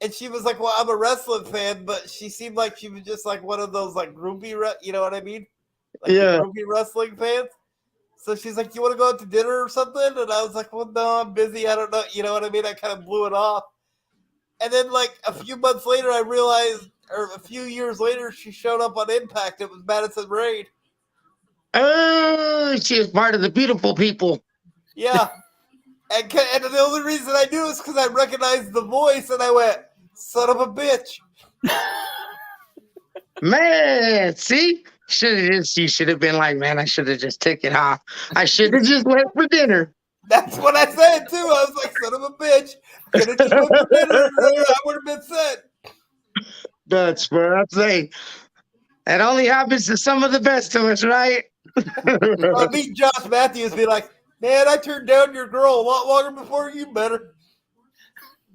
and she was like, well, I'm a wrestling fan, but she seemed like she was just like one of those like groupie, you know what I mean? Like the groupie wrestling fans. So she's like, you want to go out to dinner or something? And I was like, well, no, I'm busy. I don't know. You know what I mean? I kind of blew it off. And then like a few months later, I realized, or a few years later, she showed up on Impact. It was Madison Rain. Oh, she was part of the beautiful people. Yeah. And the only reason I knew is because I recognized the voice, and I went, son of a bitch. Man, see? You should have been like, man, I should have just took it off. I should have just went for dinner. That's what I said, too. I was like, son of a bitch. Could have just went for dinner. I would have been set. That's what I'm saying. That only happens to some of the best of us, right? I meet Josh Matthews be like, man, I turned down your girl a lot longer before you met her.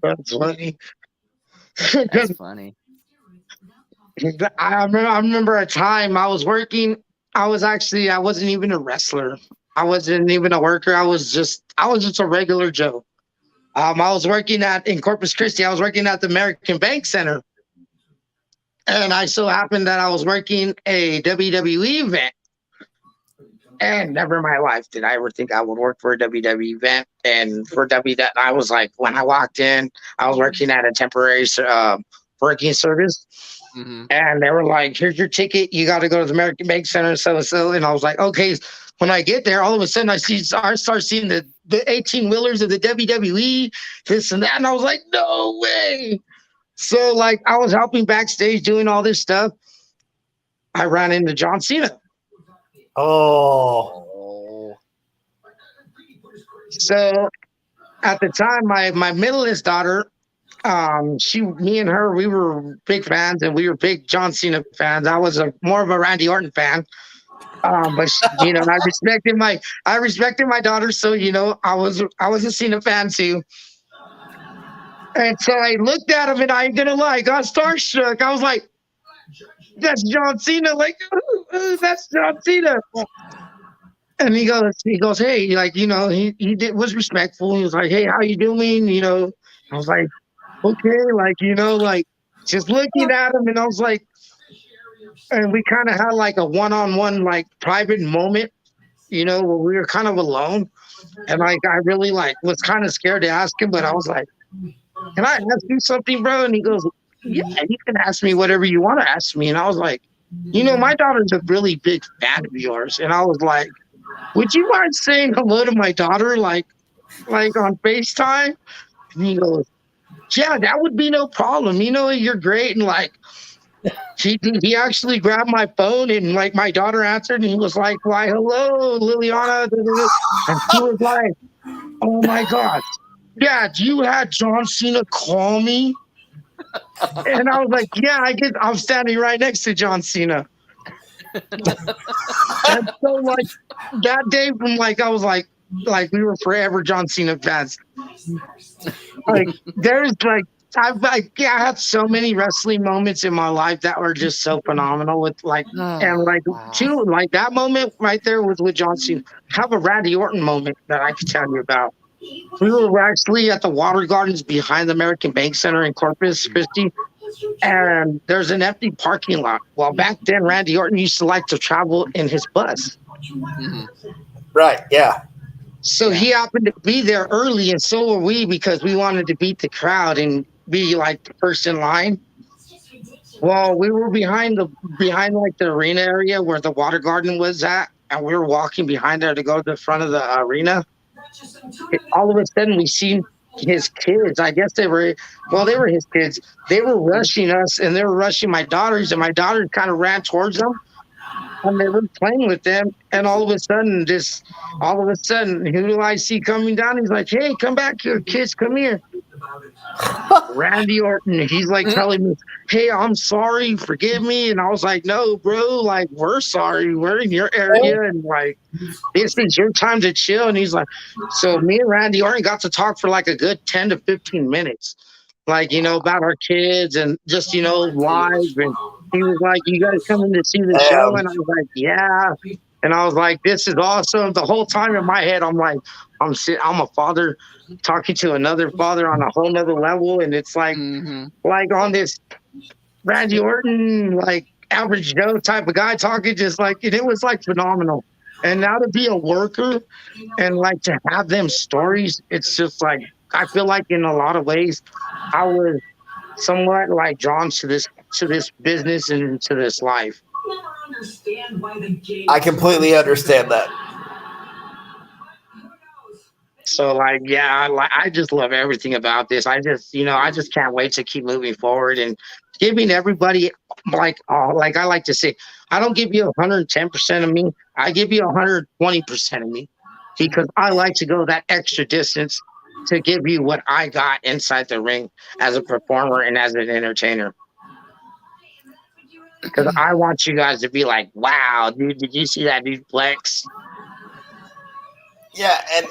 That's funny. That's funny. I remember a time I was working. I wasn't even a wrestler. I wasn't even a worker. I was just a regular Joe. I was working in Corpus Christi. I was working at the American Bank Center. And I so happened that I was working a WWE event. And never in my life did I ever think I would work for a WWE event. And for WWE, I was like, when I walked in, I was working at a temporary working service. Mm-hmm. And they were like, here's your ticket. You got to go to the American Bank Center. So. And I was like, okay. When I get there, all of a sudden I start seeing the 18-wheelers of the WWE, this and that. And I was like, no way. So like I was helping backstage doing all this stuff. I ran into John Cena. Oh. So at the time, my middleest daughter, me and her, we were big fans, and we were big John Cena fans. I was more of a Randy Orton fan, but I respected my daughter, so I was a Cena fan too. And so I looked at him, and I ain't gonna lie, I got starstruck. I was like, "That's John Cena!" Like, that's John Cena. And he goes, hey, like was respectful. He was like, hey, how you doing? I was like, okay, like just looking at him, and I was like, and we kind of had like a one-on-one like private moment, where we were kind of alone, and like I really like was kind of scared to ask him, but I was like, can I ask you something, bro? And he goes, yeah, you can ask me whatever you want to ask me. And I was like, my daughter's a really big fan of yours, and I was like, would you mind saying hello to my daughter? Like, like on FaceTime. And he goes, yeah, that would be no problem. You're great. And like, he actually grabbed my phone and like my daughter answered and he was like, why, hello, Liliana. And she was like, oh my God. Yeah, you had John Cena call me. And I was like, yeah, I'm standing right next to John Cena. And so like that day from like I was like we were forever John Cena fans. Like there's like I had so many wrestling moments in my life that were just so phenomenal with like and like Wow. two like that moment right there was with John Cena. I have a Randy Orton moment that I could tell you about. We were actually at the Water Gardens behind the American Bank Center in Corpus Christi, and there's an empty parking lot. Well, back then, Randy Orton used to like to travel in his bus. Mhm. Right. Yeah. So he happened to be there early, and so were we because we wanted to beat the crowd and be like the first in line. Well, we were behind like the arena area where the water garden was at, and we were walking behind there to go to the front of the arena. All of a sudden, we seen his kids. I guess they were his kids. They were rushing us, and they were rushing my daughters, and my daughters kind of ran towards them and they were playing with them, and all of a sudden, who do I see coming down? He's like, "Hey, come back here, kids, come here." Randy Orton. He's like telling me, "Hey, I'm sorry, forgive me," and I was like, "No, bro, like we're sorry, we're in your area, and like this is your time to chill." And he's like, so me and Randy Orton got to talk for like a good 10 to 15 minutes, like about our kids and just live and. He was like, "You guys coming to see the show?" Damn. And I was like, "Yeah." And I was like, "This is awesome." The whole time in my head, I'm like, I'm a father talking to another father on a whole nother level. And it's Mhm. like on this Randy Orton, like average Joe type of guy talking, just like, and it was like phenomenal. And now to be a worker and like to have them stories, it's just like, I feel like in a lot of ways, I was somewhat like drawn to this business and to this life. I completely understand that. So like yeah, I just love everything about this. I just can't wait to keep moving forward and giving everybody like I like to say, I don't give you 110% of me. I give you 120% of me because I like to go that extra distance to give you what I got inside the ring as a performer and as an entertainer. Because I want you guys to be like, wow, dude, did you see that dude Plex? Yeah, and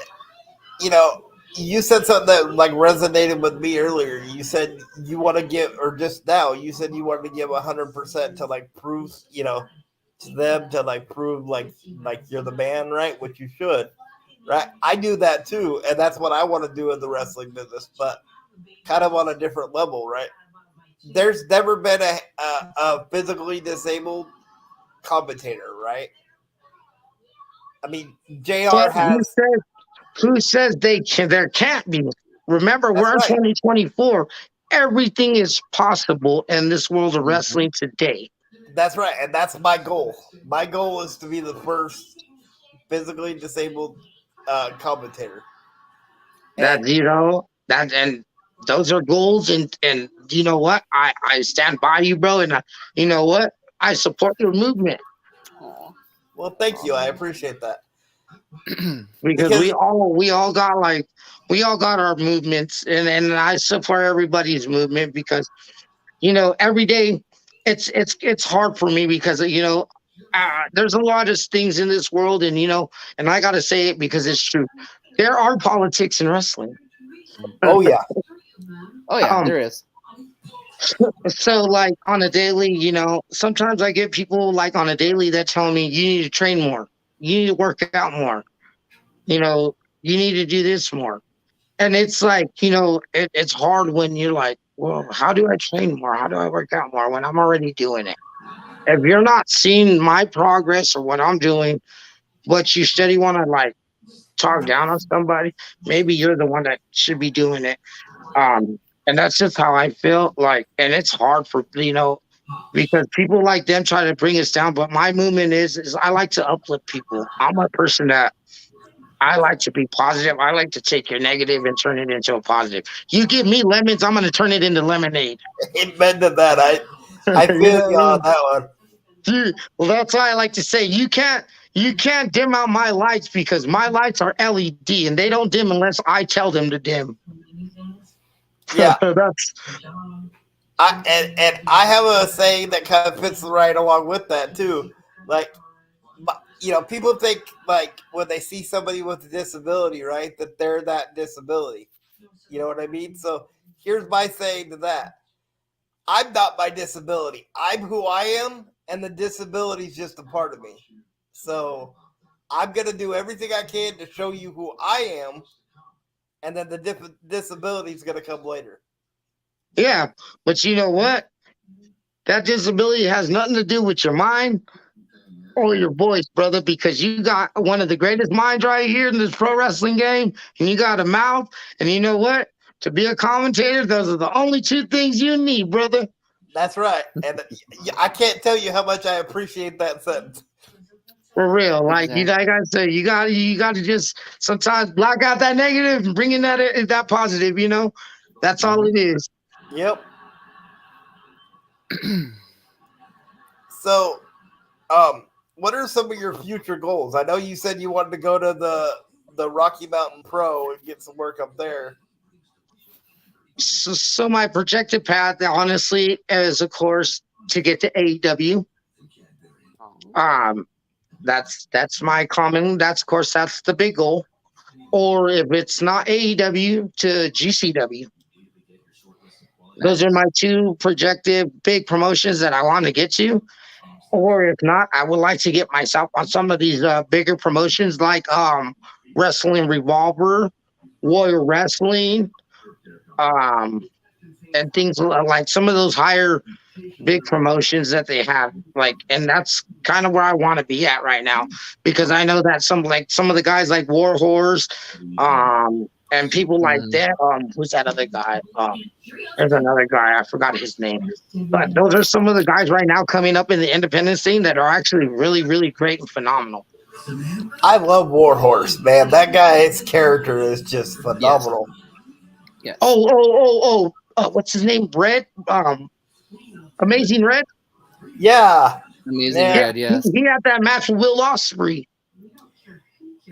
you know, you said something that like resonated with me earlier. You said you want to give, or just now, you said you wanted to give 100% to like prove, to them to like prove like you're the man, right? Which you should, right? I do that too, and that's what I want to do in the wrestling business, but kind of on a different level, right? There's never been a physically disabled commentator, right? I mean, JR But has. who says there can't be? Remember, That's we're in right. 2024. Everything is possible in this world of Mhm. wrestling today. That's right, and that's my goal. My goal is to be the first physically disabled commentator. That And that and those are goals, and you know what? I stand by you, bro, and you know what? I support your movement Aw. well, thank you. I appreciate that because because we all got our movements, and I support everybody's movement because every day it's hard for me because there's a lot of things in this world, and and I got to say it because it's true. There are politics in wrestling. oh yeah, Oh yeah, um there is. so like on a daily, sometimes I get people like on a daily that tell me you need to train more, you need to work out more, you know you need to do this more. And it's like, it's hard when you're like, well, how do I train more, how do I work out more when I'm already doing it? If you're not seeing my progress or what I'm doing, but you steady want to like talk down on somebody, maybe you're the one that should be doing it. And that's just how I feel like, and it's hard for, because people like them try to bring us down. But my movement is I like to uplift people. I'm a person that I like to be positive. I like to take your negative and turn it into a positive. You give me lemons, I'm gonna turn it into lemonade. Amen to that. I You feel know you what I on mean? that one. Well, that's why I like to say you can't dim out my lights because my lights are LED and they don't dim unless I tell them to dim. Yeah, That's and I have a saying that kind of fits right along with that too. Like, people think like when they see somebody with a disability, right, that they're that disability. You know what I mean? So here's my saying to that: I'm not my disability. I'm who I am, and the disability is just a part of me. So I'm gonna do everything I can to show you who I am, and then the disability is gonna come later. yeah. But you know what? That disability has nothing to do with your mind or your voice, brother, because you got one of the greatest minds right here in this pro wrestling game, and you got a mouth, and you know what? To be a commentator, those are the only two things you need, brother. That's right, and I can't tell you how much I appreciate that sentence. For real. Like Exactly. like I say, you gotta just sometimes block out that negative and bring in that positive, you know? That's all Mhm. it is. Yep. So, um, what are some of your future goals? I know you said you wanted to go to the Rocky Mountain Pro and get some work up there. So my projected path, honestly, is of course to get to AEW. Oh, Um, that's my common. That's of course that's the big goal. Or if it's not AEW to GCW. Those are nice. my two projected big promotions that I want to get to. Or if not, I would like to get myself on some of these bigger promotions like Wrestling Revolver, Warrior Wrestling, um, and things like some of those higher big promotions that they have. Like, and that's kind of where I want to be at right now because I know that some of the guys like War Horse, and people like Mhm. that. Who's that other guy? There's another guy I forgot his name. But those are some of the guys right now coming up in the independent scene that are actually really, really great and phenomenal. I love Warhorse, man. That guy's character is just Yes. phenomenal. Yes. What's his name? Red? Amazing Red? Yeah, Amazing Yeah, man. Red. he, Yes. he had that match with Will Ospreay.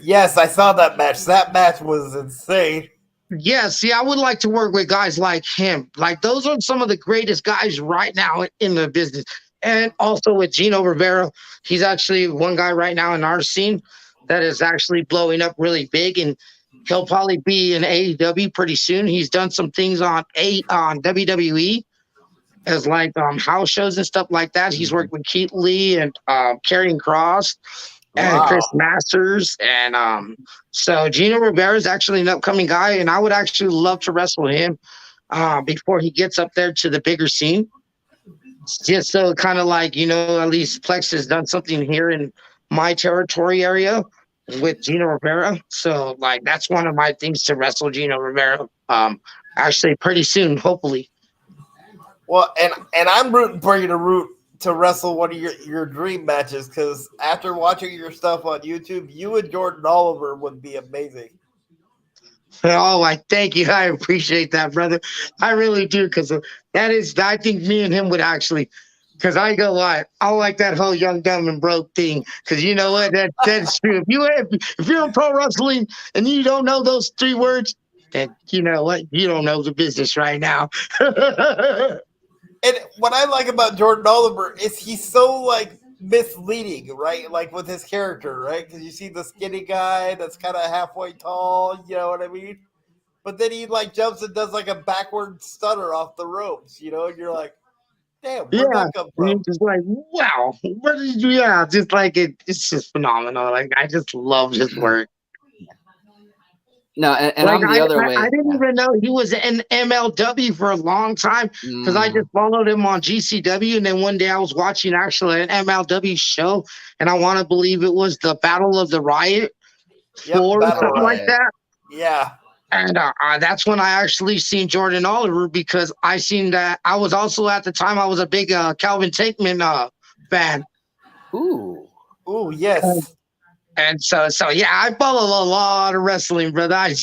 Yes, I saw that match. That match was insane. Yeah, see, I would like to work with guys like him. Like those are some of the greatest guys right now in the business. And also with Gino Rivera, he's actually one guy right now in our scene that is actually blowing up really big, and he'll probably be in AEW pretty soon. He's done some things on WWE as like house shows and stuff like that. He's Mhm. worked with Keith Lee and Karrion Cross and Wow. Wow. Chris Masters. And so Gino Rivera is actually an upcoming guy, and I would actually love to wrestle him before he gets up there to the bigger scene. Just so kind of like, at least Plex has done something here in my territory area with Gino Rivera. So like that's one of my things to wrestle Gino Rivera actually pretty soon, hopefully. Well, and I'm rooting for you to wrestle one of your dream matches because after watching your stuff on YouTube, you and Jordan Oliver would be amazing. Oh, I thank you. I appreciate that, brother. I really do, because that is. I think me and him would actually. Because I go lie, I like that whole young, dumb, and broke thing. Because you know what, that's true. If you're in pro wrestling and you don't know those three words, then you know what, you don't know the business right now. And what I like about Jordan Oliver is he's so like misleading, right? Like with his character, right? Because you see the skinny guy that's kind of halfway tall, you know what I mean? But then he like jumps and does like a backward stutter off the ropes, and you're like, damn, where'd Yeah, that come and you're from? just like, wow, where did you? Yeah, just like it's just phenomenal. Like I just love his work. No, and Like I'm the other I way. didn't Yeah. even know he was in MLW for a long time because I Mm, just followed him on GCW, and then one day I was watching actually an MLW show, and I want to believe it was the Battle of the Riot Yep, 4 or Battle something like Riot. right. that. Yeah. And that's when I actually seen Jordan Oliver, because I seen that I was also at the time I was a big Calvin Tankman fan. Ooh. Ooh, And yes. And so yeah, I follow a lot of wrestling, brother. I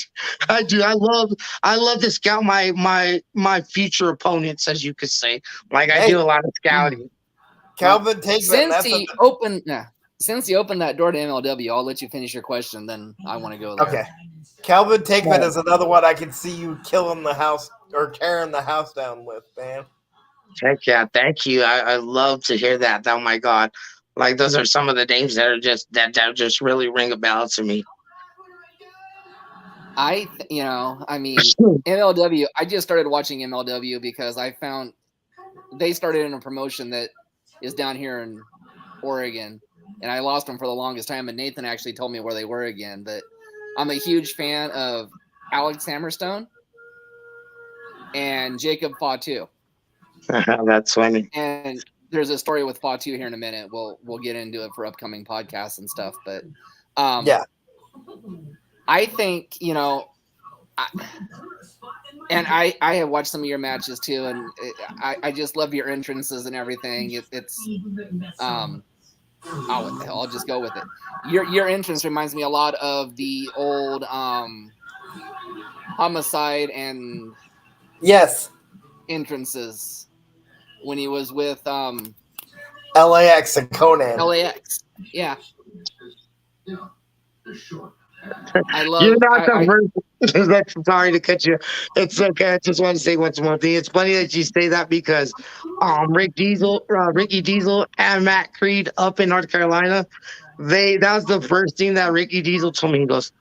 do. I love to scout my future opponents, as you could say. Like I do Hey, a lot of scouting. Calvin Tankman. Since he opened that door to MLW, I'll let you finish your question. Then I want to go there. Okay. Calvin Tankman Yeah. is another one I can see you killing the house or tearing the house down with, man. Heck yeah, thank you. I love to hear that. Oh my god. Like those are some of the names that are just really ring a bell to me. I mean, MLW. I just started watching MLW because I found they started in a promotion that is down here in Oregon, and I lost them for the longest time. And Nathan actually told me where they were again. But I'm a huge fan of Alex Hammerstone and Jacob Fatu. That's funny. And there's a story with Fatu here in a minute. We'll get into it for upcoming podcasts and stuff. But Yeah. I think I have watched some of your matches too, and I just love your entrances and everything. It's what the hell? I'll just go with it. Your entrance reminds me a lot of the old Homicide and Yes. entrances when he was with LAX and Conan. LAX. Yeah. I love. You're not the first. Sorry to cut you. It's okay. I just want to say one more thing. It's funny that you say that because Ricky Diesel, and Matt Creed up in North Carolina, that was the first thing that Ricky Diesel told me. He goes,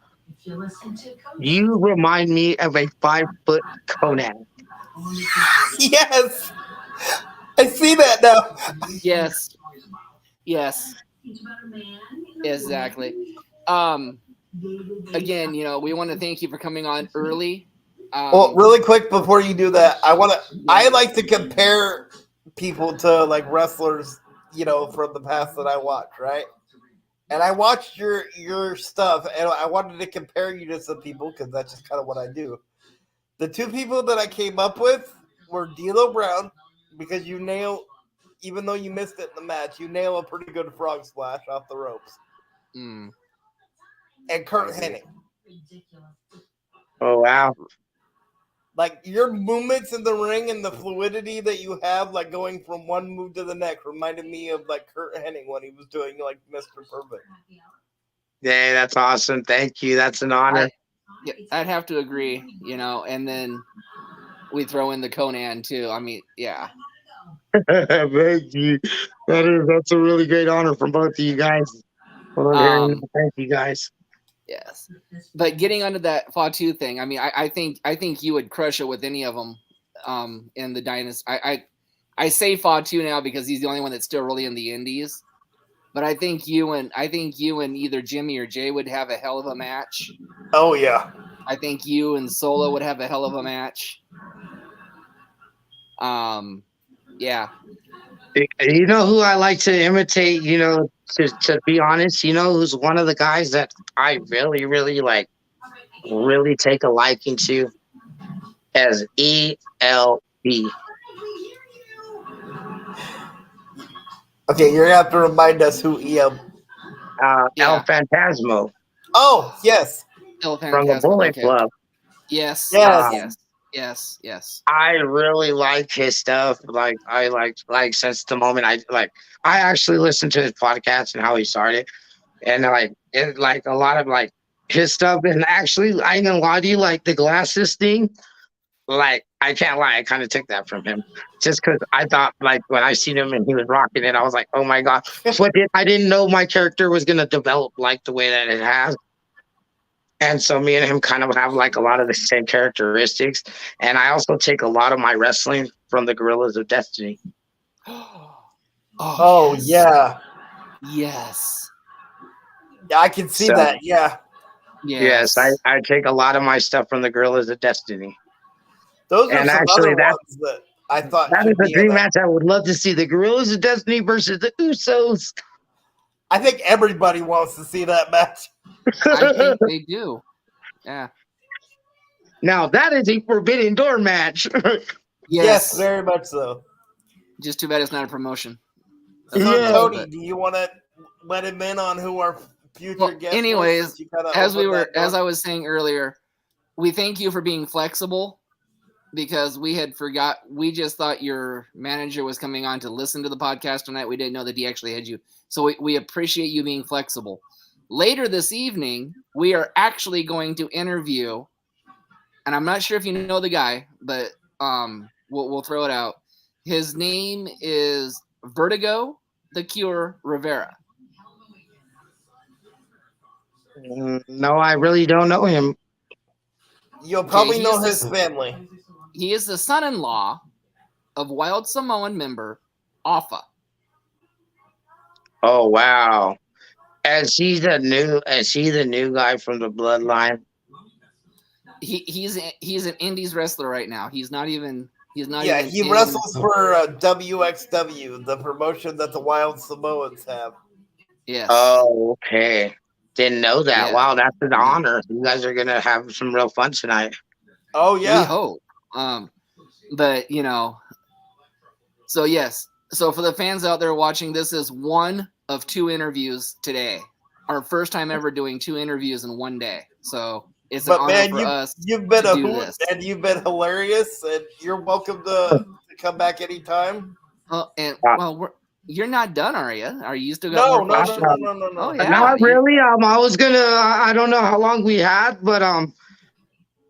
"You remind me of a 5-foot Conan." Yes. I see that now. Yes. Exactly. Again, we want to thank you for coming on early. Well, really quick before you do that, I like to compare people to like wrestlers, from the past that I watch, right? And I watched your stuff, and I wanted to compare you to some people because that's just kind of what I do. The two people that I came up with were D'Lo Brown, because even though you missed it in the match, you nail a pretty good frog splash off the ropes. Mm. And Kurt Hennig. Oh wow! Like your movements in the ring and the fluidity that you have, like going from one move to the next, reminded me of like Kurt Hennig when he was doing like Mr. Perfect. Yeah, that's awesome. Thank you. That's an honor. I'd have to agree. And then we throw in the Conan too. I mean, yeah. Thank you. That's a really great honor from both of you guys. Thank you guys. Yes, but getting onto that Fatu thing, I mean, I think you would crush it with any of them in the dynasty. I say Fatu now because he's the only one that's still really in the indies. But I think you and either Jimmy or Jay would have a hell of a match. Oh yeah. I think you and Solo would have a hell of a match. Yeah. You know who I like to imitate, to be honest, who's one of the guys that I really, really like, really take a liking to, as ELB. Okay, you're gonna have to remind us who ELB. El Phantasmo. Oh yes. El Phantasmo from the Bullet Club. Yes. I really like his stuff. Like I like since the moment I actually listened to his podcast and how he started, and like a lot of like his stuff. And actually, I ain't gonna lie to you, like the glasses thing. Like I can't lie, I kind of took that from him just because I thought like when I seen him and he was rocking it, I was like, oh my god! But I didn't know my character was gonna develop like the way that it has. And so me and him kind of have like a lot of the same characteristics. And I also take a lot of my wrestling from the Gorillas of Destiny. Oh yes. Yeah. Yes. Yeah, I can see that. Yeah. Yes, I take a lot of my stuff from the Gorillas of Destiny. Those are some other ones that I thought that is a dream match. I would love to see the Gorillas of Destiny versus the Usos. I think everybody wants to see that match. I think they do. Yeah. Now that is a Forbidden Door match. Yes, very much so. Just too bad it's not a promotion. So Tony, do you want to let him in on who our future guest was, anyways, since you kinda as opened that door? I was saying earlier, we thank you for being flexible because we just thought your manager was coming on to listen to the podcast tonight. We didn't know that he actually had you. So we appreciate you being flexible. Later this evening, we are actually going to interview, and I'm not sure if you know the guy, but we'll throw it out. His name is Vertigo the Cure Rivera. No, I really don't know him. You'll probably Okay, know his family. He is the son-in-law of Wild Samoan member Alpha. Oh wow! Is he the new guy from the Bloodline? He's an Indies wrestler right now. He's not even. Yeah, he wrestles for WXW, the promotion that the Wild Samoans have. Yes. Oh, okay. Didn't know that. Yeah. Wow, that's an honor. You guys are gonna have some real fun tonight. Oh yeah. We hope. But so yes. So for the fans out there watching, this is one of 2 interviews today. Our first time ever doing 2 interviews in one day. So it's an honor for us. You've been a do hoot this. and you've been hilarious, and you're welcome to come back anytime. You're not done, are you? Are you still got more questions? No. Oh, yeah. Not really. I was gonna. I don't know how long we had, but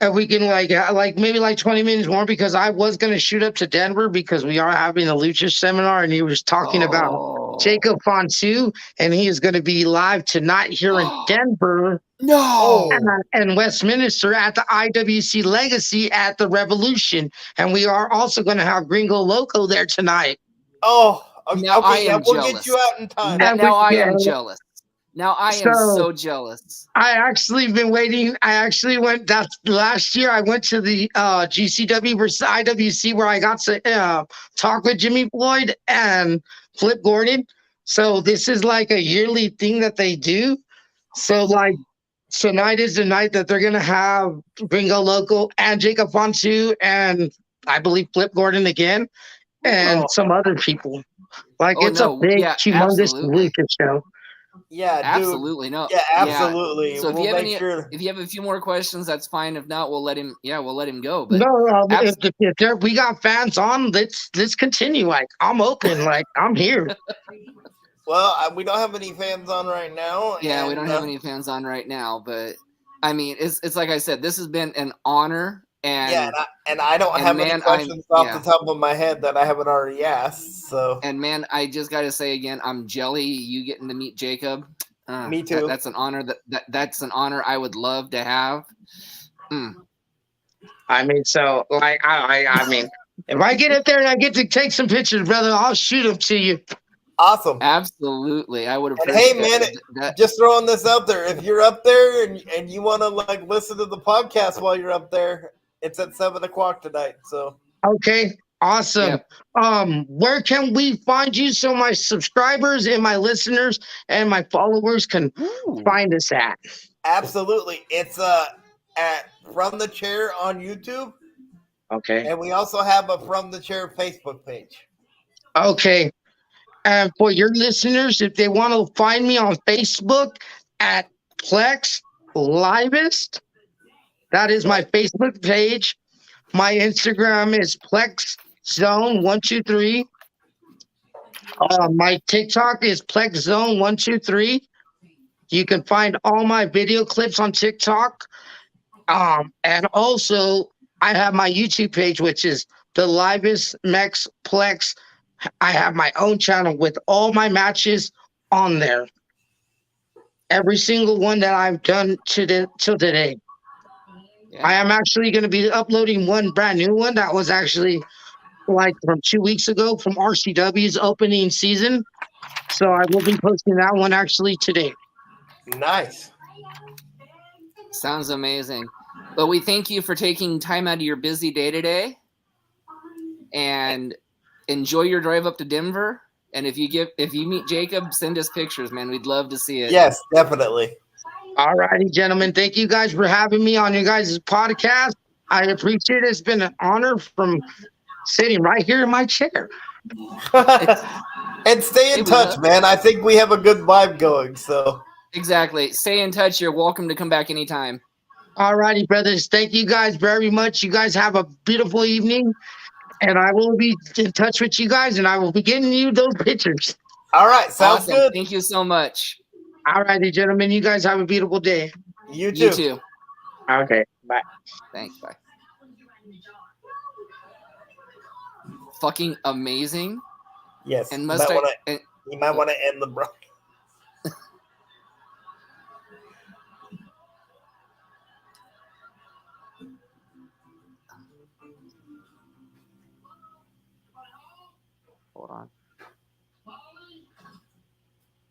if we can like maybe like 20 minutes more, because I was gonna shoot up to Denver because we are having a lucha seminar, and he was talking about Jacob Fonsu, and he is going to be live tonight here in Denver. No. And Westminster at the IWC Legacy at the Revolution, and we are also going to have Gringo Loco there tonight. Oh. Now I am we'll jealous. get you out in time. Now I am jealous. Now I am so jealous. I actually been waiting. I actually went last year. I went to the GCW versus IWC where I got to talk with Jimmy Floyd and Flip Gordon. So this is like a yearly thing that they do. So like tonight is the night that they're gonna have Gringo Loco and Jacob Fonsu and I believe Flip Gordon again and some other people. Like it's a big, humongous lucha show. Yeah, dude. Absolutely. No. Yeah, absolutely. So if you have a few more questions, that's fine. If not, we'll let him go. But no, if we got fans on, let's continue. Like I'm open. Like I'm here. Well, we don't have any fans on right now. Yeah, we don't have any fans on right now. But I mean, it's like I said, this has been an honor. And I don't have any questions off the top of my head that I haven't already asked. So man, I just got to say again, I'm jelly. You getting to meet Jacob. Me too. That's an honor. That's an honor I would love to have. I mean, so like I mean, if I get up there and I get to take some pictures, brother, I'll shoot them to you. Awesome. Absolutely. I would appreciate it. Hey, man, just throwing this out there. If you're up there and you want to like listen to the podcast while you're up there, it's at 7:00 tonight. So okay, awesome. Yep. Where can we find you so my subscribers and my listeners and my followers can find us at? Absolutely. It's at From the Chair on YouTube. Okay. And we also have a From the Chair Facebook page. Okay. And for your listeners, if they want to find me on Facebook at Plex Livest, that is my Facebook page. My Instagram is Plex Zone 123. My TikTok is Plex Zone 123. You can find all my video clips on TikTok. And also, I have my YouTube page, which is the Livest Mex Plex. I have my own channel with all my matches on there. Every single one that I've done till today. Yeah. I am actually going to be uploading one brand new one that was actually like from 2 weeks ago from RCW's opening season. So I will be posting that one actually today. Nice. Sounds amazing. But we thank you for taking time out of your busy day today. And enjoy your drive up to Denver. And if you meet Jacob, send us pictures, man. We'd love to see it. Yes, definitely. All righty, gentlemen. Thank you guys for having me on your guys' podcast. I appreciate it. It's been an honor from sitting right here in my chair. And stay in touch, man. I think we have a good vibe going. So Exactly. Stay in touch. You're welcome to come back anytime. All righty, brothers. Thank you guys very much. You guys have a beautiful evening. And I will be in touch with you guys, and I will be getting you those pictures. All right, sounds Awesome. good. Thank you so much. All righty, gentlemen. You guys have a beautiful day. You too. You too. Okay, bye. Thanks. Bye. Fucking amazing. Yes, And you must might I? want to end the bro. Hold on.